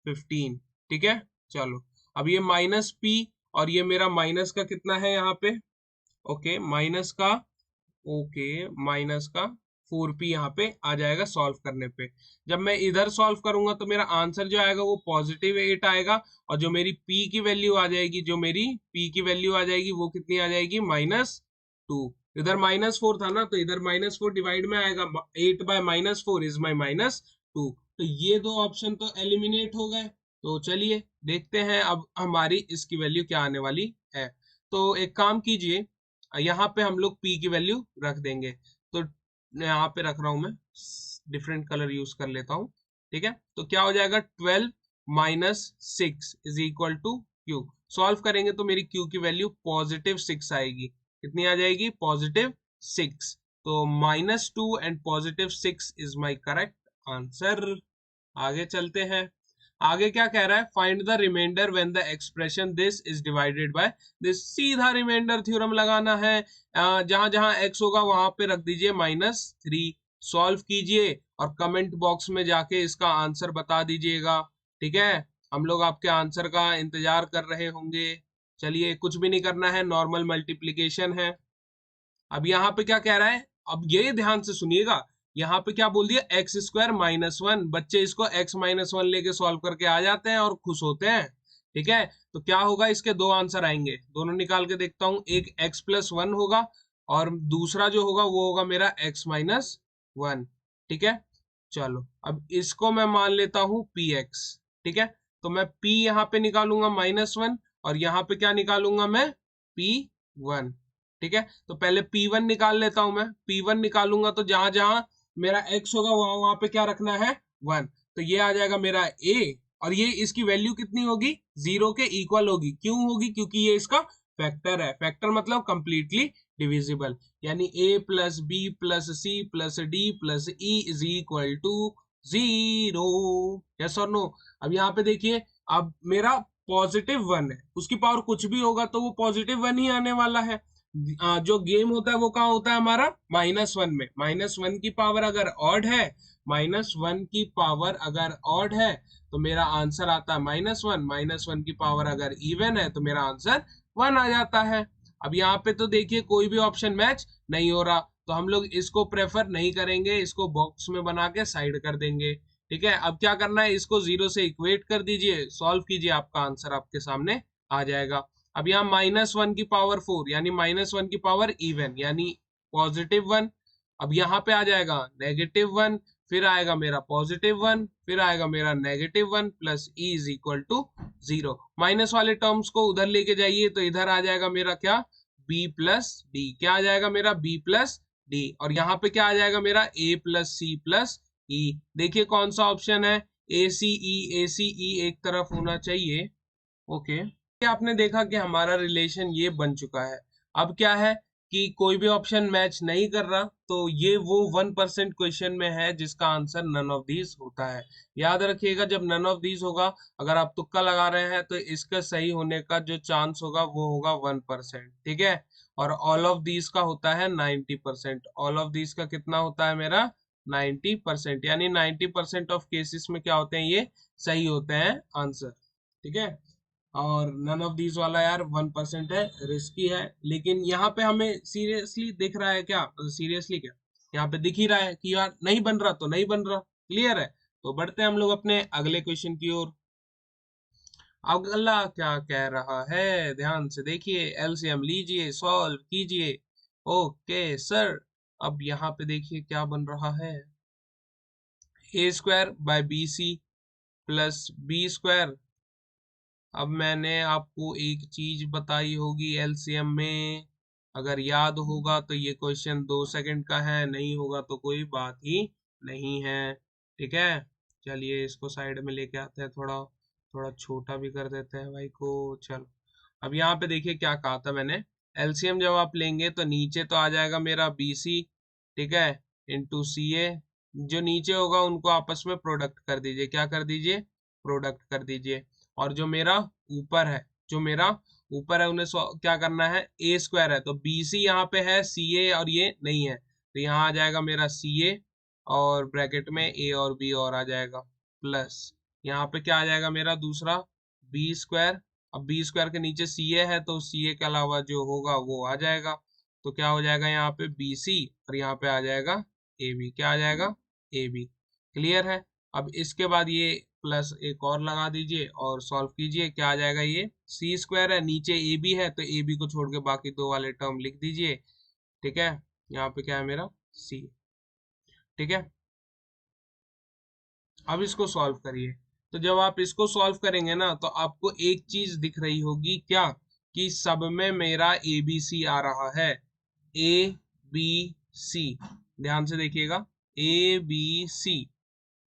15। ठीक है, चलो, अब ये माइनस p और ये मेरा माइनस का कितना है यहाँ पे, ओके माइनस का, ओके माइनस का 4p यहाँ पे आ जाएगा सॉल्व करने पे। जब मैं इधर सॉल्व करूंगा तो मेरा आंसर जो आएगा वो +8 आएगा, और जो मेरी p की वैल्यू आ जाएगी, जो मेरी p की वैल्यू आ जाएगी वो कितनी आ जाएगी, -2। इधर -4 था ना, तो इधर -4 डिवाइड में आएगा, 8 बाय -4 इज माई -2। तो ये दो ऑप्शन तो एलिमिनेट हो गए। तो चलिए देखते हैं अब हमारी इसकी वैल्यू क्या आने वाली है। तो एक काम कीजिए, यहाँ पे हम लोग p की वैल्यू रख देंगे। तो यहाँ पे रख रहा हूं मैं, डिफरेंट कलर यूज कर लेता हूँ। ठीक है, तो क्या हो जाएगा, 12 minus 6 is equal to q। Solve करेंगे तो मेरी q की वैल्यू +6 आएगी। कितनी आ जाएगी, +6। तो -2 and +6 is my correct answer. आगे चलते हैं। आगे क्या कह रहा है, find the remainder when the expression this is divided by this. सीधा रिमाइंडर थ्योरम लगाना है, जहां जहां x होगा वहां पे रख दीजिए -3। सॉल्व कीजिए और कमेंट बॉक्स में जाके इसका आंसर बता दीजिएगा। ठीक है, हम लोग आपके आंसर का इंतजार कर रहे होंगे। चलिए, कुछ भी नहीं करना है, नॉर्मल मल्टीप्लीकेशन है। अब यहाँ पे क्या कह रहा है, अब ये ध्यान से सुनिएगा, यहाँ पे क्या बोल दिया, x² -1। बच्चे इसको x-1 लेके सॉल्व करके आ जाते हैं और खुश होते हैं। ठीक है, तो क्या होगा, इसके दो आंसर आएंगे, दोनों निकाल के देखता हूं। एक x+1 होगा और दूसरा जो होगा वो होगा मेरा x-1। ठीक है, चलो, अब इसको मैं मान लेता हूं px। ठीक है, तो मैं p यहाँ पे निकालूंगा -1, और यहाँ पे क्या निकालूंगा मैं, p1। ठीक है, तो पहले P1 निकाल लेता हूं मैं। P1 निकालूंगा तो जहां जहां मेरा x होगा वहां वहां पे क्या रखना है, 1। तो ये आ जाएगा मेरा a, और ये इसकी वैल्यू कितनी होगी, 0 के इक्वल होगी। क्यों होगी, क्योंकि ये इसका फैक्टर है। फैक्टर मतलब कंप्लीटली डिविजिबल, यानी a plus b plus c plus d plus e is equal to 0। Yes और नो। अब यहाँ पे देखिए, अब मेरा +1 है, उसकी पावर कुछ भी होगा तो वो +1 ही आने वाला है। जो गेम होता है वो कहाँ होता है हमारा, -1 में। -1 की पावर अगर ऑड है, -1 की पावर अगर ऑड है तो मेरा आंसर आता है -1। -1 की पावर अगर इवन है तो मेरा आंसर 1 आ जाता है। अब यहाँ पे तो देखिए कोई भी ऑप्शन मैच नहीं हो रहा, तो हम लोग इसको प्रेफर नहीं करेंगे, इसको बॉक्स में बना के साइड कर देंगे। ठीक है, अब क्या करना है, इसको 0 से इक्वेट कर दीजिए, सॉल्व कीजिए, आपका आंसर आपके सामने आ जाएगा। अब यहाँ -1 की पावर 4 यानी -1 की पावर इवन यानी +1। अब यहाँ पे आ जाएगा -1, फिर आएगा मेरा +1, फिर आएगा मेरा -1 plus e is equal to 0। Minus वाले टर्म्स को उधर लेके जाइए तो इधर आ जाएगा मेरा क्या, b प्लस डी। क्या आ जाएगा मेरा, b प्लस डी। और यहाँ पे क्या आ जाएगा मेरा, a प्लस सी प्लस ई। देखिए कौन सा ऑप्शन है, ए सी ई एक तरफ होना चाहिए। ओके, आपने देखा कि हमारा रिलेशन ये बन चुका है। अब क्या है कि कोई भी ऑप्शन मैच नहीं कर रहा, तो ये वो 1% क्वेश्चन में है जिसका आंसर नन ऑफ दीज होता है। याद रखिएगा, जब नन ऑफ दीज होगा, अगर आप तुक्का लगा रहे हैं तो इसका सही होने का जो चांस होगा वो होगा 1%। ठीक है, और ऑल ऑफ दीज का होता है 90%। ऑल ऑफ दीज का कितना होता है मेरा, 90%, यानी 90% ऑफ केसेस में क्या होते हैं, ये सही होते हैं आंसर। ठीक है, और नन ऑफ दीज वाला यार 1% है, रिस्की है, लेकिन यहाँ पे हमें सीरियसली दिख रहा है क्या, सीरियसली क्या यहाँ पे दिख ही रहा है कि यार नहीं बन रहा तो नहीं बन रहा, क्लियर है। तो बढ़ते हैं हम लोग अपने अगले क्वेश्चन की ओर। अगला क्या कह रहा है, ध्यान से देखिए, एलसीएम लीजिए, सॉल्व कीजिए। ओके सर, अब यहाँ पे देखिए क्या बन रहा है, a² / bc प्लस b²। अब मैंने आपको एक चीज बताई होगी एलसीएम में, अगर याद होगा तो ये क्वेश्चन 2 सेकंड का है, नहीं होगा तो कोई बात ही नहीं है। ठीक है, चलिए इसको साइड में लेके आते हैं, थोड़ा थोड़ा छोटा भी कर देते हैं भाई को। चलो, अब यहाँ पे देखिए क्या कहा था मैंने, एलसीएम जब आप लेंगे तो नीचे तो आ जाएगा मेरा BC, ठीक है, इंटू CA। जो नीचे होगा उनको आपस में प्रोडक्ट कर दीजिए, क्या कर दीजिए, प्रोडक्ट कर दीजिए। और जो मेरा ऊपर है, जो मेरा ऊपर है उन्हें क्या करना है, a² है तो BC यहाँ पे है, CA और ये नहीं है, तो यहाँ आ जाएगा मेरा CA और ब्रैकेट में A और B और आ जाएगा, प्लस यहाँ पे क्या आ जाएगा मेरा दूसरा b²। अब b² के नीचे CA है तो CA के अलावा जो होगा वो आ जाएगा, तो क्या हो जाएगा यहाँ पे BC और यहाँ पे आ जाएगा AB। क्या आ जाएगा, AB। क्लियर है। अब इसके बाद ये प्लस एक और लगा दीजिए और सॉल्व कीजिए, क्या आ जाएगा, ये c² है, नीचे AB है तो AB को छोड़ के बाकी दो वाले टर्म लिख दीजिए। ठीक है, यहाँ पे क्या है मेरा C। ठीक है, अब इसको सॉल्व करिए। तो जब आप इसको सॉल्व करेंगे ना तो आपको एक चीज दिख रही होगी, क्या, कि सब में मेरा ABC आ रहा है, ABC। ध्यान से देखिएगा, ABC।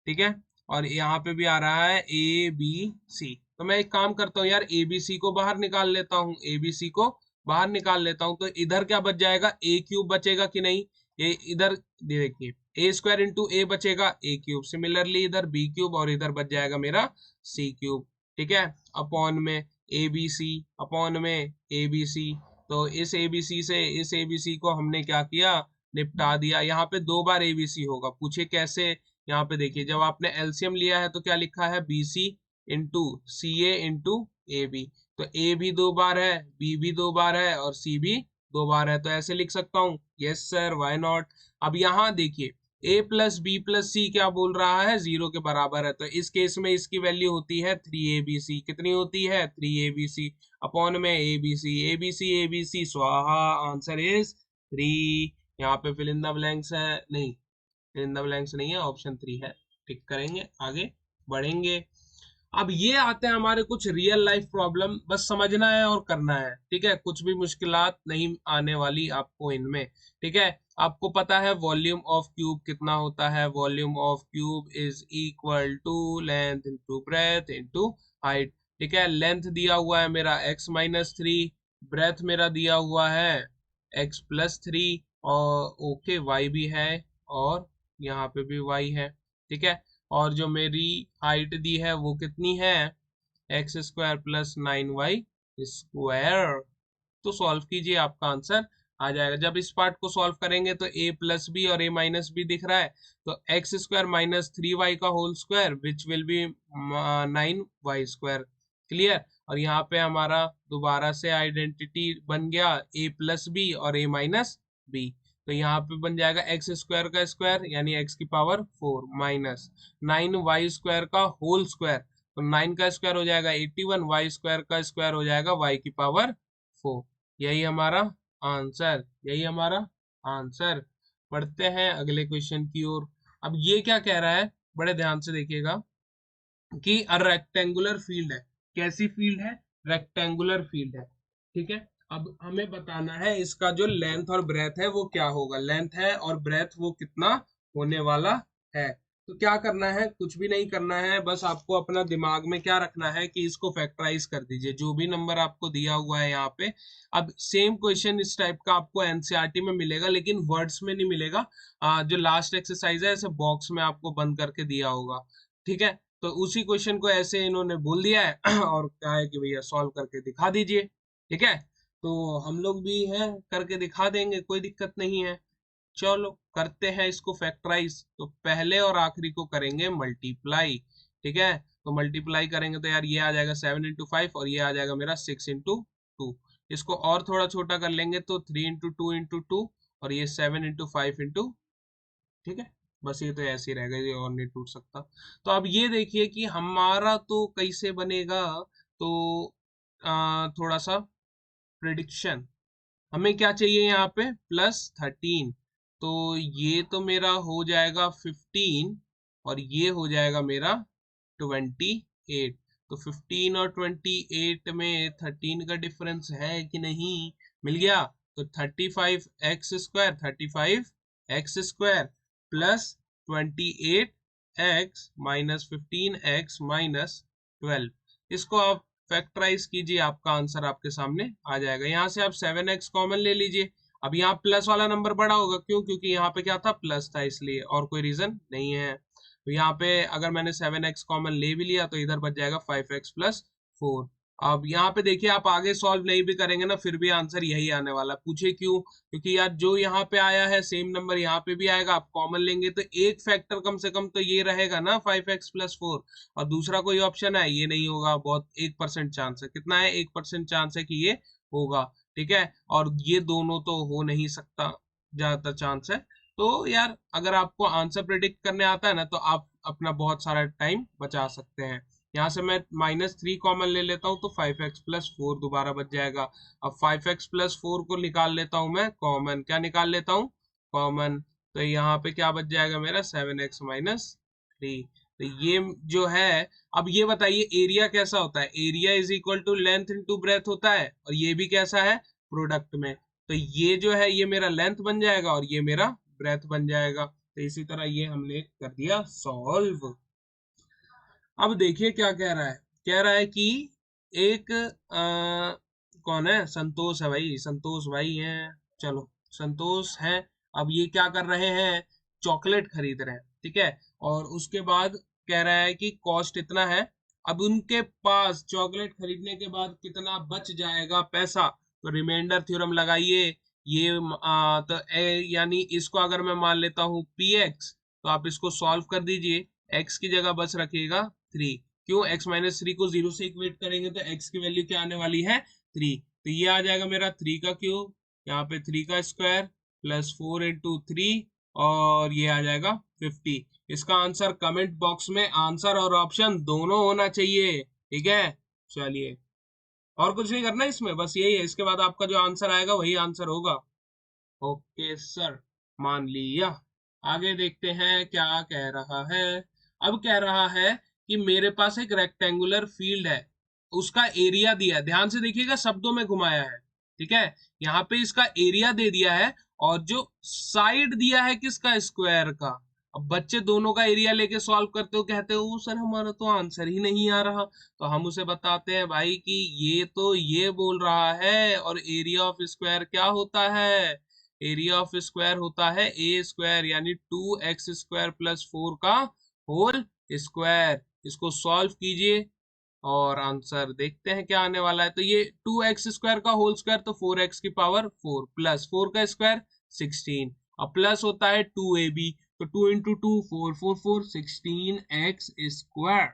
ठीक है, और यहाँ पे भी आ रहा है ABC। तो मैं एक काम करता हूँ यार, ABC को बाहर निकाल लेता हूँ, ABC को बाहर निकाल लेता हूँ, तो इधर क्या बच जाएगा, A³ बचेगा कि नहीं, ये इधर देखिए, a² इंटू ए बचेगा a³, सिमिलरली इधर b³ और इधर बच जाएगा मेरा c³। ठीक है, अपॉन में ABC, अपॉन में ABC। तो इस ABC से इस ABC को हमने क्या किया, निपटा दिया। यहाँ पे 2 बार ABC होगा, पूछे कैसे, यहाँ पे देखिए, जब आपने एलसीएम लिया है तो क्या लिखा है, BC into CA into AB। तो A भी 2 बार है, B भी 2 बार है और C भी 2 बार है, तो ऐसे लिख सकता हूँ, यस सर, व्हाई नॉट। अब यहाँ देखिए, A plus B plus C क्या बोल रहा है, 0 के बराबर है, तो इस केस में इसकी वैल्यू होती है 3ABC। कितनी होती है, 3ABC, अपॉन में ABC, ABC ABC स्वाहा, आंसर इज 3। यहाँ पे फिल इन द ब्लैंक्स है, नहीं इन द ब्लैंक्स नहीं है, ऑप्शन 3 है। टिक करेंगे, आगे बढ़ेंगे। अब ये आते हैं हमारे कुछ रियल लाइफ प्रॉब्लम, बस समझना है और करना है। ठीक है, कुछ भी मुश्किलात नहीं आने वाली आपको इनमें। ठीक है, आपको पता है वॉल्यूम ऑफ क्यूब कितना होता है, volume of cube is equal to length into breadth into height. ठीक है, लेंथ दिया हुआ है मेरा x-3, ब्रेथ मेरा दिया हुआ है x+3, और ओके y भी है और यहाँ पे भी y है। ठीक है, और जो मेरी हाइट दी है वो कितनी है, x square plus 9y square. तो सॉल्व कीजिए, आपका आंसर आ जाएगा। जब इस पार्ट को सॉल्व करेंगे तो a प्लस बी और a माइनस बी दिख रहा है, तो एक्स स्क्वायर माइनस 3y का whole square which will be 9y square. Clear. और यहाँ पे हमारा दोबारा से आइडेंटिटी बन गया a प्लस बी और a माइनस बी। तो यहाँ पे बन जाएगा एक्स स्क्वायर का स्क्वायर यानी एक्स की पावर 4 माइनस 9y स्क्वायर का होल स्क्वायर, तो 9 का स्क्वायर हो जाएगा 81, वाई स्क्वायर का स्क्वायर हो जाएगा y की पावर 4। यही हमारा आंसर, यही हमारा आंसर। पढ़ते हैं अगले क्वेश्चन की ओर। अब ये क्या कह रहा है, बड़े ध्यान से देखिएगा कि अ रेक्टेंगुलर फील्ड है। कैसी फील्ड है, रेक्टेंगुलर फील्ड है। ठीक है, अब हमें बताना है इसका जो लेंथ और ब्रेथ है वो क्या होगा, लेंथ है और ब्रेथ वो कितना होने वाला है। तो क्या करना है, कुछ भी नहीं करना है, बस आपको अपना दिमाग में क्या रखना है कि इसको फैक्टराइज कर दीजिए, जो भी नंबर आपको दिया हुआ है यहाँ पे। अब सेम क्वेश्चन इस टाइप का आपको एनसीईआरटी में मिलेगा, लेकिन वर्ड्स में नहीं मिलेगा। जो लास्ट एक्सरसाइज है ऐसे बॉक्स में आपको बंद करके दिया होगा। ठीक है, तो उसी क्वेश्चन को ऐसे इन्होंने बोल दिया है और कहा है कि भैया सॉल्व करके दिखा दीजिए। ठीक है, तो हम लोग भी हैं करके दिखा देंगे, कोई दिक्कत नहीं है। चलो करते हैं इसको फैक्टराइज। तो पहले और आखिरी को करेंगे मल्टीप्लाई। ठीक है, तो मल्टीप्लाई करेंगे तो यार ये आ जाएगा 7 into 5 और ये आ जाएगा मेरा 6 into 2। इसको और थोड़ा छोटा कर लेंगे तो 3 into 2 into 2 और ये 7 into 5 into। ठीक है, बस ये तो ऐसे ही रहेगा, ये और नहीं टूट सकता। तो अब ये देखिए कि हमारा तो कैसे बनेगा। तो थोड़ा सा प्रिडिक्शन, हमें क्या चाहिए यहाँ पे +13, तो ये तो मेरा हो जाएगा 15 और ये हो जाएगा मेरा 28। तो 15 और 28 में 13 का डिफरेंस है कि नहीं, मिल गया। तो 35x² 35x² plus 28x minus 15x-12, इसको आप फैक्टराइज कीजिए, आपका आंसर आपके सामने आ जाएगा। यहाँ से आप 7x कॉमन ले लीजिए। अब यहाँ प्लस वाला नंबर बड़ा होगा, क्यों, क्योंकि यहाँ पे क्या था, प्लस था, इसलिए, और कोई रीजन नहीं है। तो यहाँ पे अगर मैंने 7x कॉमन ले भी लिया तो इधर बच जाएगा 5x+4। अब यहाँ पे देखिए, आप आगे सॉल्व नहीं भी करेंगे ना फिर भी आंसर यही आने वाला। पूछे क्यों, क्योंकि यार जो यहाँ पे आया है सेम नंबर यहाँ पे भी आएगा, आप कॉमन लेंगे तो एक फैक्टर कम से कम तो ये रहेगा ना 5x+4, और दूसरा कोई ऑप्शन है, ये नहीं होगा। बहुत 1% चांस है, कितना है, 1% चांस है कि ये होगा। ठीक है, और ये दोनों तो हो नहीं सकता, ज्यादातर चांस है। तो यार अगर आपको आंसर प्रेडिक्ट करने आता है ना तो आप अपना बहुत सारा टाइम बचा सकते हैं। यहाँ से मैं -3 कॉमन ले लेता हूँ तो 5x+4 दोबारा बच जाएगा। अब 5x+4 को निकाल लेता हूँ मैं कॉमन, क्या निकाल लेता हूँ, कॉमन। तो यहाँ पे क्या बच जाएगा मेरा 7x-3। तो ये जो है, अब ये बताइए एरिया कैसा होता है, area is equal to length into breadth होता है, और ये भी कैसा है, प्रोडक्ट में। तो ये जो है ये मेरा लेंथ बन जाएगा और ये मेरा ब्रेथ बन जाएगा। तो इसी तरह ये हमने कर दिया सॉल्व। अब देखिए क्या कह रहा है, कह रहा है कि एक कौन है, संतोष है भाई, संतोष भाई है, चलो संतोष है। अब ये क्या कर रहे हैं, चॉकलेट खरीद रहे हैं। ठीक है, और उसके बाद कह रहा है कि कॉस्ट इतना है। अब उनके पास चॉकलेट खरीदने के बाद कितना बच जाएगा पैसा, तो रिमाइंडर थ्योरम लगाइए। ये तो यानी इसको अगर मैं मान लेता हूँ px, तो आप इसको सॉल्व कर दीजिए। x की जगह बस रखिएगा 3, क्यों, x-3 को 0 से इक्वेट करेंगे तो x की वैल्यू क्या आने वाली है, 3। तो ये आ जाएगा मेरा 3 का क्यूब, यहाँ पे 3 का स्क्वायर प्लस 4 into 3, और ये आ जाएगा 50। इसका आंसर कमेंट बॉक्स में आंसर और ऑप्शन दोनों होना चाहिए। ठीक है, चलिए, और कुछ नहीं करना इसमें, बस यही है, इसके बाद आपका जो आंसर आएगा वही आंसर होगा। ओके सर, मान लिया। आगे देखते हैं क्या कह रहा है। अब कह रहा है कि मेरे पास एक रेक्टेंगुलर फील्ड है, उसका एरिया दिया है, ध्यान से देखिएगा, शब्दों में घुमाया है। ठीक है, यहाँ पे इसका एरिया दे दिया है और जो साइड दिया है किसका, स्क्वायर का। अब बच्चे दोनों का एरिया लेके सॉल्व करते हो, कहते हो सर हमारा तो आंसर ही नहीं आ रहा। तो हम उसे बताते हैं भाई कि ये तो ये बोल रहा है, और एरिया ऑफ स्क्वायर क्या होता है, एरिया ऑफ स्क्वायर होता है a स्क्वायर यानी 2x² + 4 का होल स्क्वायर, इसको सॉल्व कीजिए और आंसर देखते हैं क्या आने वाला है। तो ये 2x² का होल स्क्वायर तो 4x की पावर 4 प्लस 4 का स्क्वायर 16 और प्लस होता है 2ab तो 2 इंटू 2 4 4 4 16x²।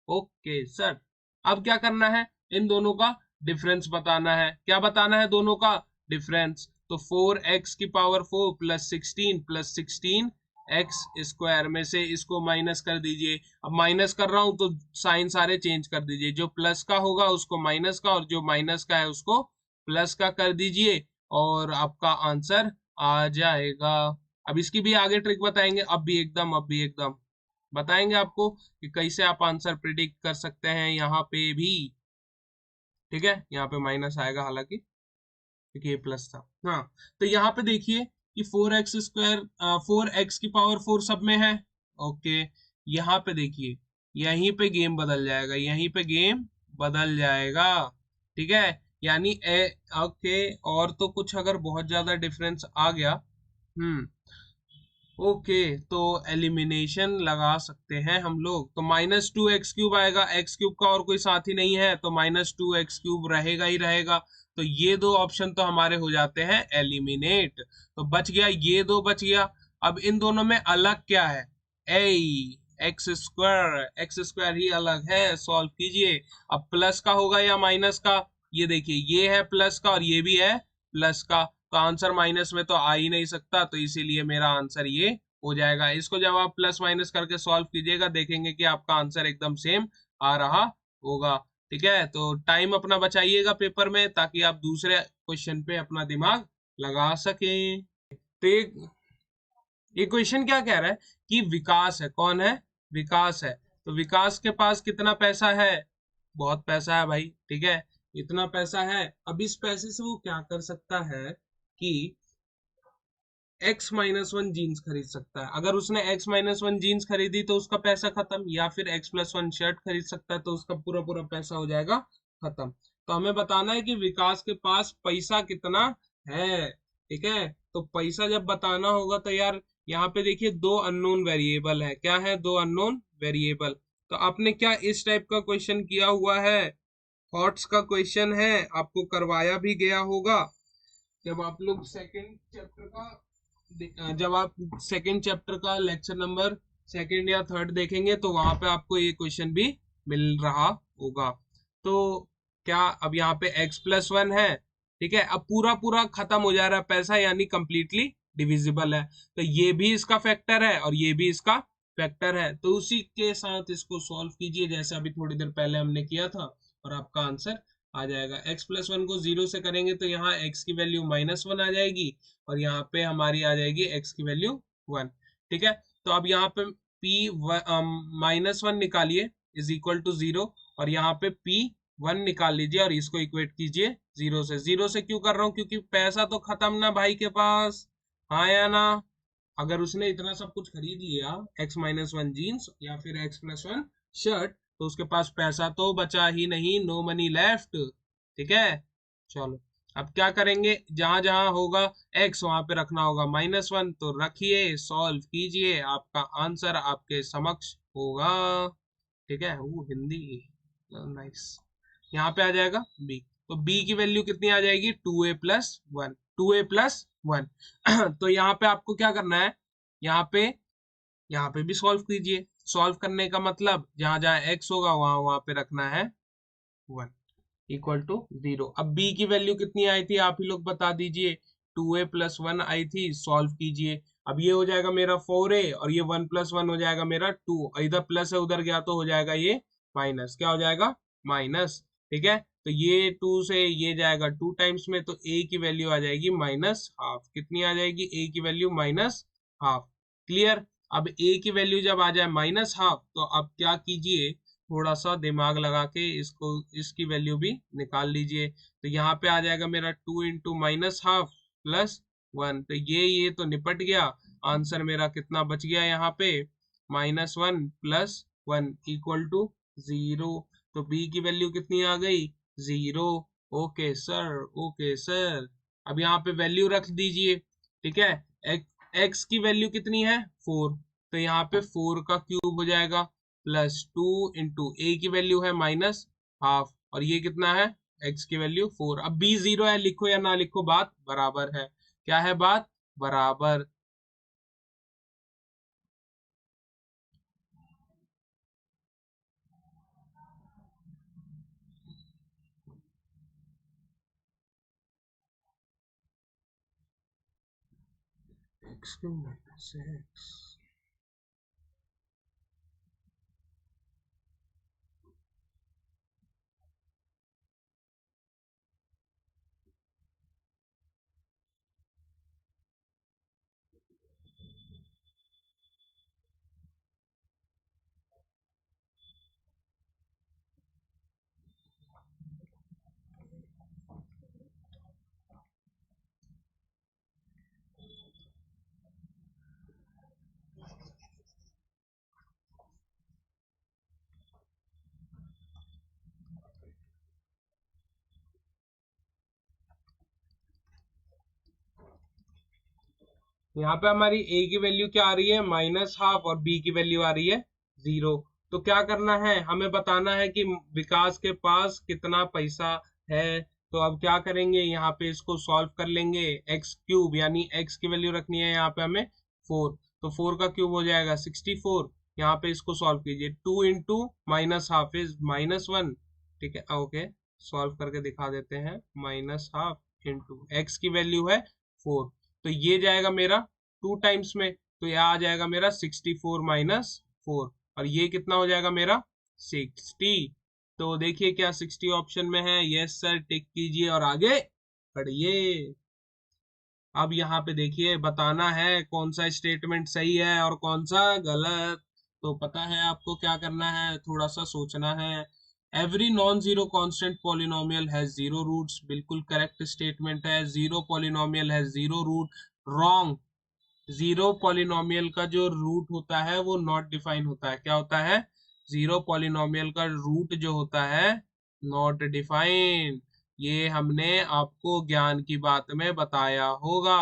ओके सर, अब क्या करना है, इन दोनों का डिफरेंस बताना है। क्या बताना है दोनों का डिफरेंस, तो 4x की पावर 4 प्लस 16 एक्स स्क्वायर में से इसको माइनस कर दीजिए। अब माइनस कर रहा हूं तो साइन सारे चेंज कर दीजिए, जो प्लस का होगा उसको माइनस का और जो माइनस का है उसको प्लस का कर दीजिए और आपका आंसर आ जाएगा। अब इसकी भी आगे ट्रिक बताएंगे, अब भी एकदम बताएंगे आपको कि कैसे आप आंसर प्रिडिक्ट कर सकते हैं यहाँ पे भी। ठीक है, यहाँ पे माइनस आएगा हालांकि क्योंकि ये प्लस था। हाँ, तो यहाँ पे देखिए कि 4x², 4x की पावर 4 सब में है। ओके, यहाँ पे देखिए यहीं पे गेम बदल जाएगा, यहीं पे गेम बदल जाएगा। ठीक है, यानी ओके, और तो कुछ अगर बहुत ज्यादा डिफरेंस आ गया, ओके, तो एलिमिनेशन लगा सकते हैं हम लोग। तो -2x³ आएगा, x³ का और कोई साथी नहीं है तो -2x³ रहेगा ही रहेगा। तो ये दो ऑप्शन तो हमारे हो जाते हैं एलिमिनेट। तो बच गया, ये दो बच गया। अब इन दोनों में अलग क्या है, ए एक्स स्क्वायर ही अलग है, सॉल्व कीजिए। अब प्लस का होगा या माइनस का, ये देखिए ये है प्लस का और ये भी है प्लस का, तो आंसर माइनस में तो आ ही नहीं सकता, तो इसीलिए मेरा आंसर ये हो जाएगा। इसको जब आप प्लस माइनस करके सॉल्व कीजिएगा देखेंगे कि आपका आंसर एकदम सेम आ रहा होगा। ठीक है, तो टाइम अपना बचाइएगा पेपर में ताकि आप दूसरे क्वेश्चन पे अपना दिमाग लगा सकें। तो ये क्वेश्चन क्या कह रहा है कि विकास है, कौन है, विकास है। तो विकास के पास कितना पैसा है, बहुत पैसा है भाई। ठीक है, इतना पैसा है। अब इस पैसे से वो क्या कर सकता है कि x-1 जीन्स खरीद सकता है। अगर उसने x-1 जीन्स खरीदी तो उसका पैसा खत्म, या फिर x+1 शर्ट खरीद सकता है तो उसका पूरा पूरा पैसा हो जाएगा खत्म। तो हमें बताना है कि विकास के पास पैसा कितना है। ठीक है, तो पैसा जब बताना होगा तो यार यहाँ पे देखिए दो अननोन वेरिएबल है। क्या है, दो अननोन वेरिएबल। तो आपने क्या इस टाइप का क्वेश्चन किया हुआ है, थॉट्स का क्वेश्चन है, आपको करवाया भी गया होगा जब आप लोग जब आप सेकंड चैप्टर का लेक्चर नंबर सेकंड या थर्ड देखेंगे तो वहां पे आपको ये क्वेश्चन भी मिल रहा होगा। तो क्या, अब यहाँ पे x+1 है। ठीक है, अब पूरा पूरा खत्म हो जा रहा है पैसा, यानी कंप्लीटली डिविजिबल है। तो ये भी इसका फैक्टर है और ये भी इसका फैक्टर है, तो उसी के साथ इसको सॉल्व कीजिए जैसे अभी थोड़ी देर पहले हमने किया था और आपका आंसर आ जाएगा। x+1 को 0 से करेंगे तो यहाँ x की वैल्यू -1 आ जाएगी और यहाँ पे हमारी आ जाएगी x की वैल्यू 1। ठीक है, तो अब यहाँ पे p -1 निकालिए इज इक्वल टू 0 और यहाँ पे p1 निकाल लीजिए और इसको इक्वेट कीजिए 0 से। 0 से क्यों कर रहा हूँ, क्योंकि पैसा तो खत्म ना भाई के पास, हाँ या ना। अगर उसने इतना सब कुछ खरीद लिया, x-1 जीन्स या फिर x+1 शर्ट, तो उसके पास पैसा तो बचा ही नहीं, नो मनी लेफ्ट। ठीक है, चलो अब क्या करेंगे, जहां जहां होगा x वहां पे रखना होगा -1, तो रखिए, सॉल्व कीजिए, आपका आंसर आपके समक्ष होगा। ठीक है, वो हिंदी नाइस। यहाँ पे आ जाएगा b, तो b की वैल्यू कितनी आ जाएगी, 2a+1, 2a+1। तो यहाँ पे आपको क्या करना है, यहाँ पे भी सॉल्व कीजिए। सॉल्व करने का मतलब जहां जहां x होगा वहां वहां पे रखना है 1 इक्वल टू 0। अब b की वैल्यू कितनी आई थी आप ही लोग बता दीजिए, 2a+1 आई थी, सॉल्व कीजिए। अब ये हो जाएगा मेरा 4a और ये 1+1 हो जाएगा मेरा 2, इधर प्लस है उधर गया तो हो जाएगा ये माइनस, क्या हो जाएगा माइनस। ठीक है, तो ये 2 से ये जाएगा 2 टाइम्स में, तो a की वैल्यू आ जाएगी -हाफ। कितनी आ जाएगी, a की वैल्यू -हाफ। क्लियर। अब a की वैल्यू जब आ जाए -हाफ तो अब क्या कीजिए, थोड़ा सा दिमाग लगा के इसको, इसकी वैल्यू भी निकाल लीजिए। तो यहाँ पे आ जाएगा मेरा 2 इंटू -हाफ +1, तो ये तो निपट गया। आंसर मेरा कितना बच गया यहाँ पे, -1 +1 इक्वल टू 0। तो b की वैल्यू कितनी आ गई, 0। Okay sir, okay sir. अब यहाँ पे वैल्यू रख दीजिए। ठीक है, x की वैल्यू कितनी है, 4, तो यहाँ पे 4 का क्यूब हो जाएगा। प्लस 2 ए की वैल्यू है -12 और ये कितना है x की वैल्यू 4। अब b 0 है, लिखो या ना लिखो बात बराबर है। क्या है बात बराबर। x minus x। यहाँ पे हमारी a की वैल्यू क्या आ रही है -12 और b की वैल्यू आ रही है 0। तो क्या करना है, हमें बताना है कि विकास के पास कितना पैसा है। तो अब क्या करेंगे, यहाँ पे इसको सॉल्व कर लेंगे। एक्स क्यूब यानी x की वैल्यू रखनी है यहाँ पे हमें 4, तो 4 का क्यूब हो जाएगा 64। यहाँ पे इसको सॉल्व कीजिए, 2 इंटू -12 इज -1। ठीक है, ओके सॉल्व करके दिखा देते हैं। -12 इंटू एक्स की वैल्यू है 4, तो ये जाएगा मेरा 2 टाइम्स में, तो यह आ जाएगा मेरा 64 -4 और ये कितना हो जाएगा मेरा 60। तो देखिए क्या 60 ऑप्शन में है, यस सर टिक कीजिए और आगे बढ़िए। अब यहाँ पे देखिए बताना है कौन सा स्टेटमेंट सही है और कौन सा गलत। तो पता है आपको क्या करना है, थोड़ा सा सोचना है। Every non zero constant polynomial has zero roots, बिल्कुल करेक्ट स्टेटमेंट है। Zero polynomial has zero root, wrong. Zero polynomial का जो रूट होता है वो नॉट डिफाइन होता है। क्या होता है, जीरो पॉलिनोमियल का रूट जो होता है नॉट डिफाइन। ये हमने आपको ज्ञान की बात में बताया होगा।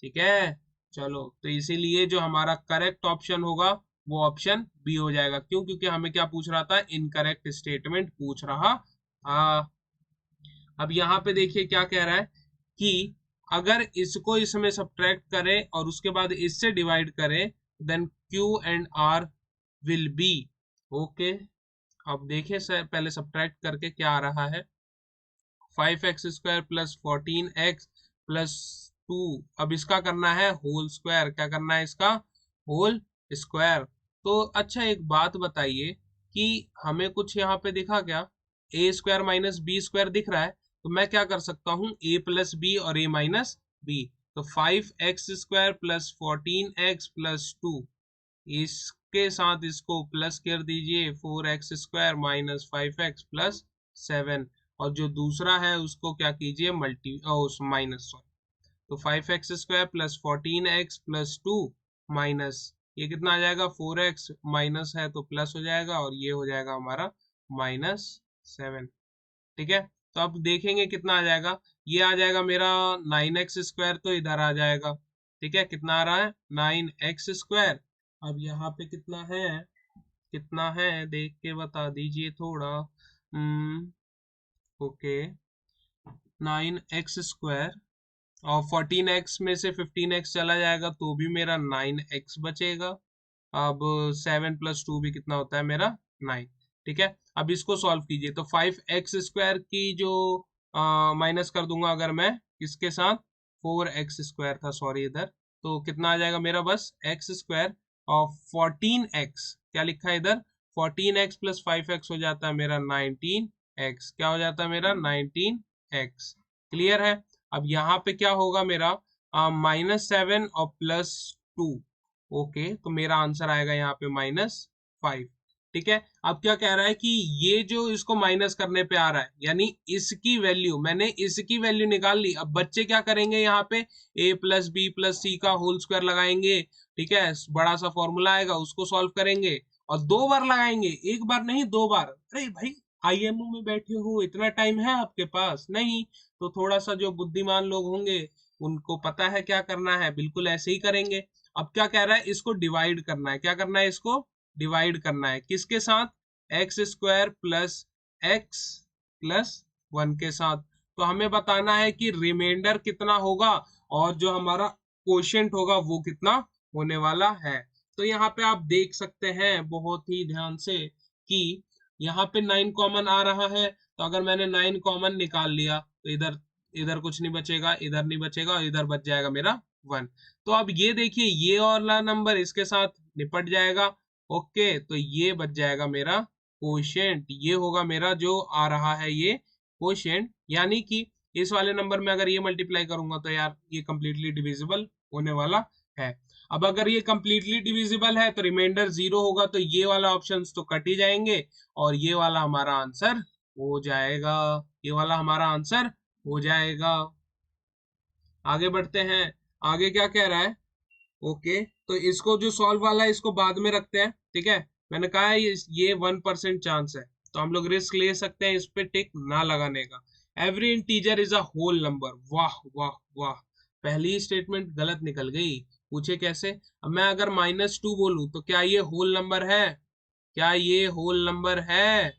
ठीक है, चलो तो इसीलिए जो हमारा करेक्ट ऑप्शन होगा वो ऑप्शन बी हो जाएगा। क्यों, क्योंकि हमें क्या पूछ रहा था, इनकरेक्ट स्टेटमेंट पूछ रहा था। अब यहाँ पे देखिए क्या कह रहा है कि अगर इसको इसमें सब्ट्रैक्ट करें और उसके बाद इससे डिवाइड करें, then q and r will be okay. अब देखिए सर पहले सब्ट्रैक्ट करके क्या आ रहा है, 5x² प्लस 14x प्लस 2। अब इसका करना है होल स्क्वायर। क्या करना है इसका, होल स्क्वायर। तो अच्छा एक बात बताइए कि हमें कुछ यहाँ पे दिखा क्या, a² माइनस b² दिख रहा है। तो मैं क्या कर सकता हूँ, a प्लस बी और a माइनस बी। तो 5x² प्लस 14x प्लस 2, इसके साथ इसको प्लस कर दीजिए, 4x² माइनस 5x प्लस 7। और जो दूसरा है उसको क्या कीजिए, मल्टी माइनस, तो 5x² plus 14x plus 2 minus, ये कितना आ जाएगा 4x, माइनस है तो प्लस हो जाएगा और ये हो जाएगा हमारा -7। ठीक है, तो अब देखेंगे कितना आ जाएगा, ये आ जाएगा मेरा 9x², तो इधर आ जाएगा। ठीक है, कितना आ रहा है 9x²। अब यहाँ पे कितना है, कितना है देख के बता दीजिए थोड़ा। ओके, 9x² और 14x में से 15x चला जाएगा तो भी मेरा 9x बचेगा। अब 7 प्लस 2 भी कितना होता है मेरा 9। ठीक है, अब इसको सॉल्व कीजिए, तो 5x² की जो माइनस कर दूंगा अगर मैं, किसके साथ, 4x² था सॉरी इधर, तो कितना आ जाएगा मेरा बस x² और 14x क्या लिखा है इधर, 14x प्लस 5x हो जाता है मेरा 19x। क्या हो जाता है मेरा 19x। क्लियर है। अब यहाँ पे क्या होगा मेरा, -7 और +2। ओके, तो मेरा आंसर आएगा यहाँ पे -5। ठीक है, अब क्या कह रहा है कि ये जो इसको माइनस करने पे आ रहा है, यानी इसकी वैल्यू, मैंने इसकी वैल्यू निकाल ली। अब बच्चे क्या करेंगे, यहाँ पे a प्लस बी प्लस सी का होल स्क्वायर लगाएंगे। ठीक है, बड़ा सा फॉर्मूला आएगा उसको सॉल्व करेंगे और 2 बार लगाएंगे, एक बार नहीं 2 बार। अरे भाई आईएमओ में बैठे हो, इतना टाइम है आपके पास नहीं? तो थोड़ा सा जो बुद्धिमान लोग होंगे उनको पता है क्या करना है, बिल्कुल ऐसे ही करेंगे। अब क्या कह रहा है, इसको डिवाइड करना है। क्या करना है, इसको डिवाइड करना है, किसके साथ, x square plus x plus 1 के साथ। तो हमें बताना है कि रिमाइंडर कितना होगा और जो हमारा कोशेंट होगा वो कितना होने वाला है। तो यहाँ पे आप देख सकते हैं बहुत ही ध्यान से कि यहाँ पे 9 कॉमन आ रहा है, तो अगर मैंने 9 कॉमन निकाल लिया तो इधर इधर कुछ नहीं बचेगा, इधर नहीं बचेगा और इधर बच जाएगा मेरा 1। तो अब ये देखिए ये वाला नंबर इसके साथ निपट जाएगा। ओके, तो ये बच जाएगा मेरा कोशेंट, ये होगा मेरा जो आ रहा है ये कोशेंट, यानी कि इस वाले नंबर में अगर ये मल्टीप्लाई करूंगा तो यार ये कंप्लीटली डिविजिबल होने वाला है। अब अगर ये कंप्लीटली डिविजिबल है तो रिमाइंडर 0 होगा, तो ये वाला ऑप्शंस तो कट ही जाएंगे और ये वाला हमारा आंसर हो जाएगा, ये वाला हमारा आंसर हो जाएगा। आगे बढ़ते हैं, आगे क्या कह रहा है। ओके, तो इसको जो सॉल्व वाला है इसको बाद में रखते हैं, ठीक है। मैंने कहा है ये 1% चांस है, तो हम लोग रिस्क ले सकते हैं इस पे टिक ना लगाने का। Every integer is a whole number, वाह वाह वाह, पहली स्टेटमेंट गलत निकल गई। पूछे कैसे। अब मैं अगर -2 बोलूं तो क्या ये होल नंबर है, क्या ये होल नंबर है,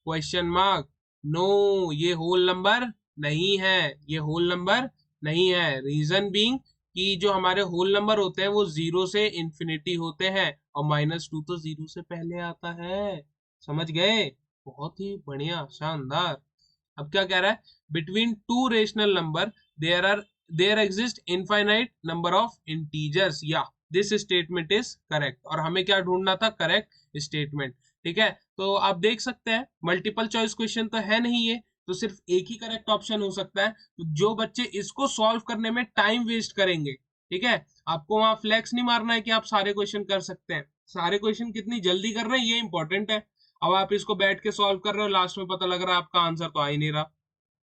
क्वेश्चन मार्क। नो, ये होल नंबर नहीं है, ये होल नंबर नहीं है। रीजन बीइंग कि जो हमारे होल नंबर होते हैं वो 0 से इंफिनिटी होते हैं और -2 तो 0 से पहले आता है। समझ गए, बहुत ही बढ़िया, शानदार। अब क्या कह रहा है, between two rational number there exist infinite number of integers, या दिस स्टेटमेंट इज करेक्ट। और हमें क्या ढूंढना था, करेक्ट स्टेटमेंट, ठीक है। तो आप देख सकते हैं मल्टीपल चॉइस क्वेश्चन तो है नहीं ये, तो सिर्फ एक ही करेक्ट ऑप्शन हो सकता है। तो जो बच्चे इसको सॉल्व करने में टाइम वेस्ट करेंगे, ठीक है, आपको वहां फ्लैक्स नहीं मारना है कि आप सारे क्वेश्चन कर सकते हैं, सारे क्वेश्चन कितनी जल्दी कर रहे हैं ये इंपॉर्टेंट है। अब आप इसको बैठ के सॉल्व कर रहे हो, लास्ट में पता लग रहा है आपका आंसर तो आ ही नहीं रहा।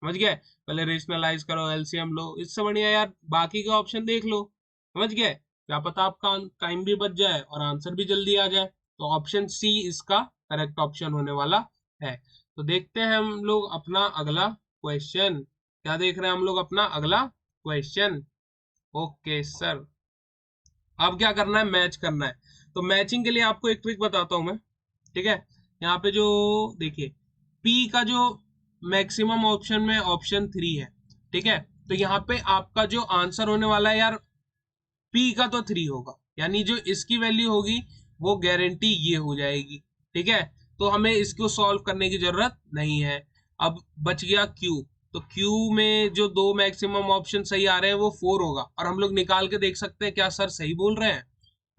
समझ गए, पहले रेशनलाइज करो, एलसीएम लो, इससे बढ़िया यार बाकी के ऑप्शन देख लो। समझ गए, क्या पता आपका टाइम भी बच जाए और आंसर भी जल्दी आ जाए। तो ऑप्शन सी इसका करेक्ट ऑप्शन होने वाला है। तो देखते हैं हम लोग अपना अगला क्वेश्चन, क्या देख रहे हैं हम लोग अपना अगला क्वेश्चन। ओके सर, अब क्या करना है, मैच करना है। तो मैचिंग के लिए आपको एक ट्रिक बताता हूं मैं, ठीक है। यहाँ पे जो देखिए P का जो मैक्सिमम ऑप्शन में ऑप्शन 3 है, ठीक है। तो यहाँ पे आपका जो आंसर होने वाला है यार, P का तो 3 होगा, यानी जो इसकी वैल्यू होगी वो गारंटी ये हो जाएगी, ठीक है। तो हमें इसको सॉल्व करने की जरूरत नहीं है। अब बच गया Q, तो Q में जो दो मैक्सिमम ऑप्शन सही आ रहे हैं वो 4 होगा, और हम लोग निकाल के देख सकते हैं क्या सर सही बोल रहे हैं।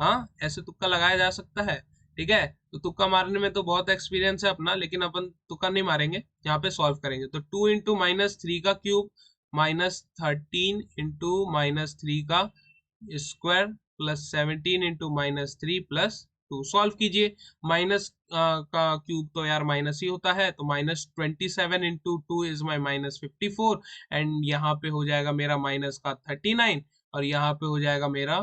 हाँ, ऐसे तुक्का लगाया जा सकता है, ठीक है। तो तुक्का मारने में तो बहुत एक्सपीरियंस है अपना, लेकिन अपन तुक्का नहीं मारेंगे, यहाँ पे सॉल्व करेंगे। तो 2 इंटू -3 का क्यूब -13 इंटू -3 का square plus 17 into -3 plus 2, solve कीजिए। माइनस का क्यूब तो यार माइनस ही होता है, तो -27 इंटू 2 इज माई -54, एंड यहाँ पे हो जाएगा मेरा माइनस का 39, और यहाँ पे हो जाएगा मेरा,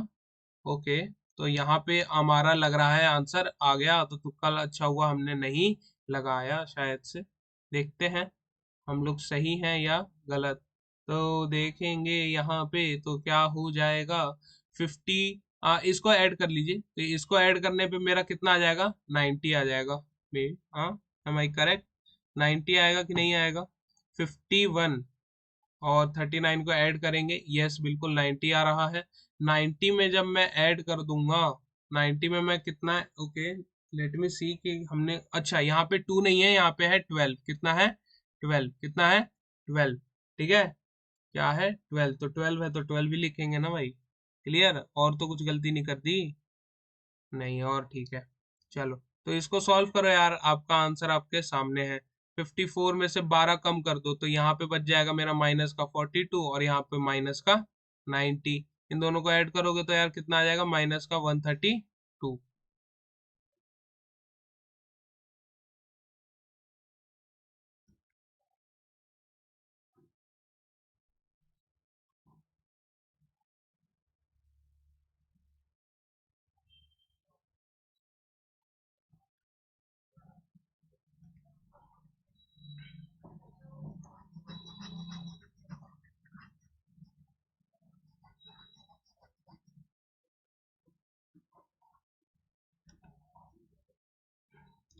ओके। तो यहाँ पे हमारा लग रहा है आंसर आ गया, तो तुक्का अच्छा हुआ हमने नहीं लगाया शायद से। देखते हैं हम लोग सही हैं या गलत। तो देखेंगे यहाँ पे तो क्या हो जाएगा, 50, इसको ऐड कर लीजिए, तो इसको ऐड करने पे मेरा कितना आ जाएगा, 90 आ जाएगा। हाँ, एम आई करेक्ट, 90 आएगा कि नहीं आएगा। 51 और 39 को ऐड करेंगे, यस बिल्कुल 90 आ रहा है। 90 में जब मैं ऐड कर दूंगा, 90 में मैं कितना, ओके लेट मी सी कि हमने, अच्छा यहाँ पे 2 नहीं है, यहाँ पे है 12, कितना है 12, कितना है 12, ठीक है, क्या है 12, तो 12 है तो 12 भी लिखेंगे ना भाई। क्लियर, और तो कुछ गलती नहीं कर दी, नहीं और ठीक है। चलो, तो इसको सॉल्व करो यार, आपका आंसर आपके सामने है। 54 में से 12 कम कर दो तो यहाँ पे बच जाएगा मेरा माइनस का 42 और यहाँ पे माइनस का 90। इन दोनों को ऐड करोगे तो यार कितना आ जाएगा, माइनस का 132।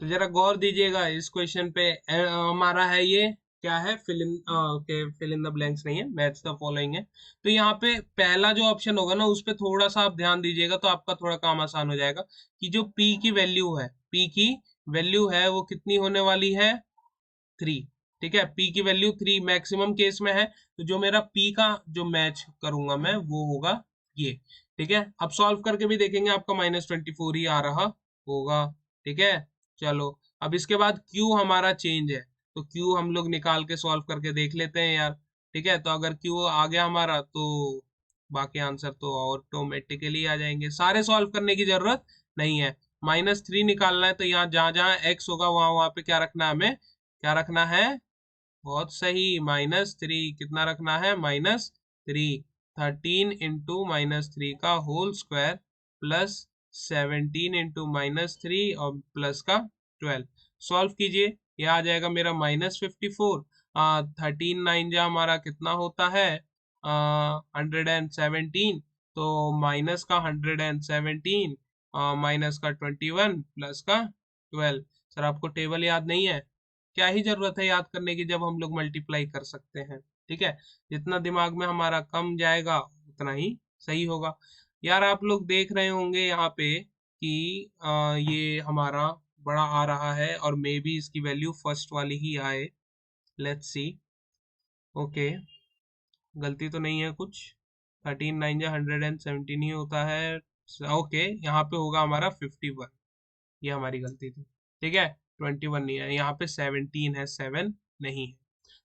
तो जरा गौर दीजिएगा इस क्वेश्चन पे। हमारा है ये क्या है, fill in, okay fill in the blanks नहीं है, मैच द फॉलोइंग है। तो यहाँ पे पहला जो ऑप्शन होगा ना उस पे थोड़ा सा आप ध्यान दीजिएगा तो आपका थोड़ा काम आसान हो जाएगा। कि जो P की वैल्यू है, P की वैल्यू है वो कितनी होने वाली है, 3। ठीक है, P की वैल्यू 3 मैक्सिमम केस में है, तो जो मेरा P का जो मैच करूंगा मैं वो होगा ये। ठीक है, अब सॉल्व करके भी देखेंगे, आपका -24 ही आ रहा होगा। ठीक है, चलो अब इसके बाद Q हमारा चेंज है, तो Q हम लोग निकाल के सॉल्व करके देख लेते हैं यार। ठीक है, तो अगर Q आ गया हमारा तो बाकी आंसर तो ऑटोमेटिकली आ जाएंगे, सारे सॉल्व करने की जरूरत नहीं है। -3 निकालना है तो यहाँ जहां जहां x होगा वहां वहां पे क्या रखना है हमें, क्या रखना है, बहुत सही, -3 कितना रखना है, -3। 13 × -3 का होल स्क्वायर प्लस 17 × -3 और प्लस का 12। सॉल्व कीजिए, यह आ जाएगा मेरा -54। 13 9 जा हमारा कितना होता है, 117। तो माइनस का 117, माइनस का 21 प्लस का 12। सर आपको टेबल याद नहीं है, क्या ही जरूरत है याद करने की जब हम लोग मल्टीप्लाई कर सकते हैं। ठीक है, जितना दिमाग में हमारा कम जाएगा उतना ही सही होगा। यार आप लोग देख रहे होंगे यहाँ पे कि ये हमारा बड़ा आ रहा है और मे बी इसकी वैल्यू फर्स्ट वाली ही आए। Let's see. ओके, गलती तो नहीं है कुछ, 13 9 जा 117 ही होता है। ओके, यहाँ पे होगा हमारा 51, ये हमारी गलती थी। ठीक है, 21 नहीं है यहाँ पे, 17 है, 7 नहीं है।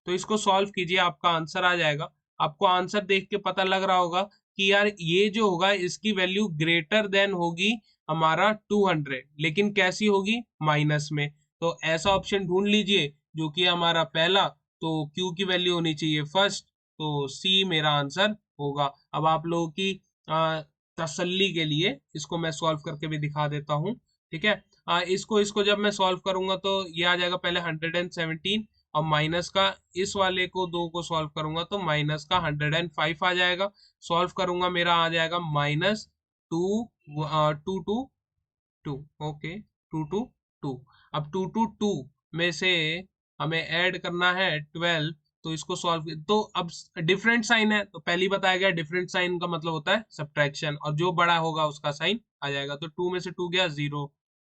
तो इसको सॉल्व कीजिए, आपका आंसर आ जाएगा। आपको आंसर देख के पता लग रहा होगा कि यार ये जो होगा इसकी वैल्यू ग्रेटर देन होगी हमारा 200, लेकिन कैसी होगी, माइनस में। तो ऐसा ऑप्शन ढूंढ लीजिए जो कि हमारा पहला, तो Q की वैल्यू होनी चाहिए फर्स्ट, तो C मेरा आंसर होगा। अब आप लोगों की तसल्ली के लिए इसको मैं सॉल्व करके भी दिखा देता हूँ। ठीक है, इसको इसको जब मैं सॉल्व करूंगा तो ये आ जाएगा पहले 117, और माइनस का इस वाले को दो को सॉल्व करूंगा तो माइनस का 105 आ जाएगा। सॉल्व करूंगा मेरा आ जाएगा -2 2 ओके, 2 अब 2 में से हमें ऐड करना है 12। तो इसको सॉल्व, तो अब डिफरेंट साइन है तो पहली बताया गया डिफरेंट साइन का मतलब होता है सब्ट्रैक्शन, और जो बड़ा होगा उसका साइन आ जाएगा। तो 2 में से 2 गया 0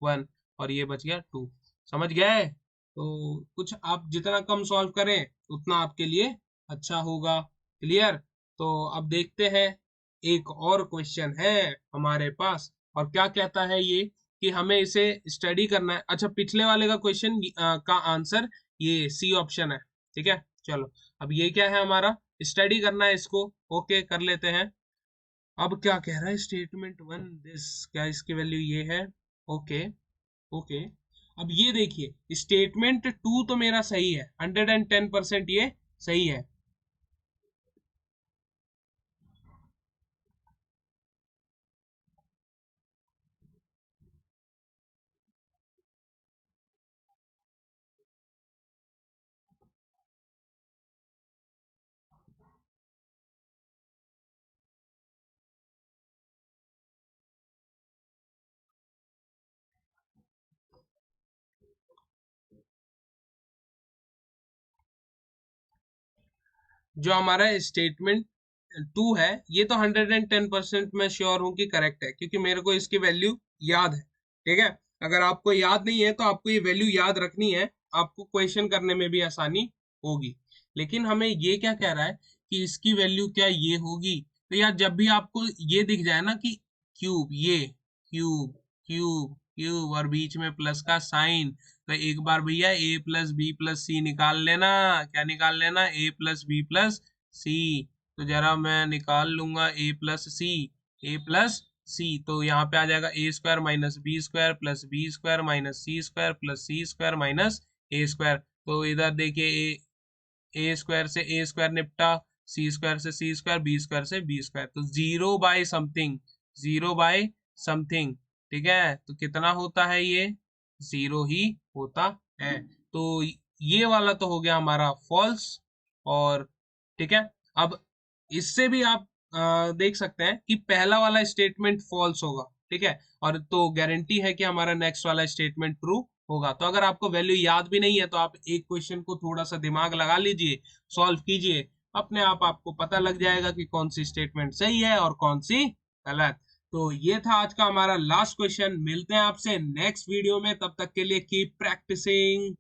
1, और ये बच गया 2। समझ गए, तो कुछ आप जितना कम सॉल्व करें उतना आपके लिए अच्छा होगा। क्लियर, तो अब देखते हैं, एक और क्वेश्चन है हमारे पास, और क्या कहता है ये कि हमें इसे स्टडी करना है। अच्छा, पिछले वाले का क्वेश्चन का आंसर ये सी ऑप्शन है। ठीक है, चलो अब ये क्या है हमारा, स्टडी करना है इसको। ओके, कर लेते हैं। अब क्या कह रहा है, स्टेटमेंट 1 दिस, क्या इसकी वैल्यू ये है। ओके, ओके, अब ये देखिए स्टेटमेंट 2 तो मेरा सही है, 110% ये सही है। जो हमारा स्टेटमेंट 2 है ये तो 110% मैं श्योर हूँ कि करेक्ट है, क्योंकि मेरे को इसकी वैल्यू याद है। ठीक है, अगर आपको याद नहीं है तो आपको ये वैल्यू याद रखनी है, आपको क्वेश्चन करने में भी आसानी होगी। लेकिन हमें ये क्या कह रहा है कि इसकी वैल्यू क्या ये होगी। तो यार जब भी आपको ये दिख जाए ना कि क्यूब, ये क्यूब क्यूब क्यूब और बीच में प्लस का साइन, तो एक बार भैया a + b + c निकाल लेना। क्या निकाल लेना, a + b + c। तो जरा मैं निकाल लूंगा a + c तो यहाँ पे आ जाएगा a² - b² + b² - c² + c² - a²। तो इधर देखिए a² से a² निपटा, c² से c², b² से b², तो 0/समथिंग, 0/समथिंग। ठीक है, तो कितना होता है ये, 0 ही होता है। तो ये वाला तो हो गया हमारा फॉल्स। और ठीक है, अब इससे भी आप देख सकते हैं कि पहला वाला स्टेटमेंट फॉल्स होगा। ठीक है, और तो गारंटी है कि हमारा नेक्स्ट वाला स्टेटमेंट ट्रू होगा। तो अगर आपको वैल्यू याद भी नहीं है तो आप एक क्वेश्चन को थोड़ा सा दिमाग लगा लीजिए, सॉल्व कीजिए, अपने आप आपको पता लग जाएगा कि कौन सी स्टेटमेंट सही है और कौन सी गलत। तो ये था आज का हमारा लास्ट क्वेश्चन। मिलते हैं आपसे नेक्स्ट वीडियो में, तब तक के लिए कीप प्रैक्टिसिंग।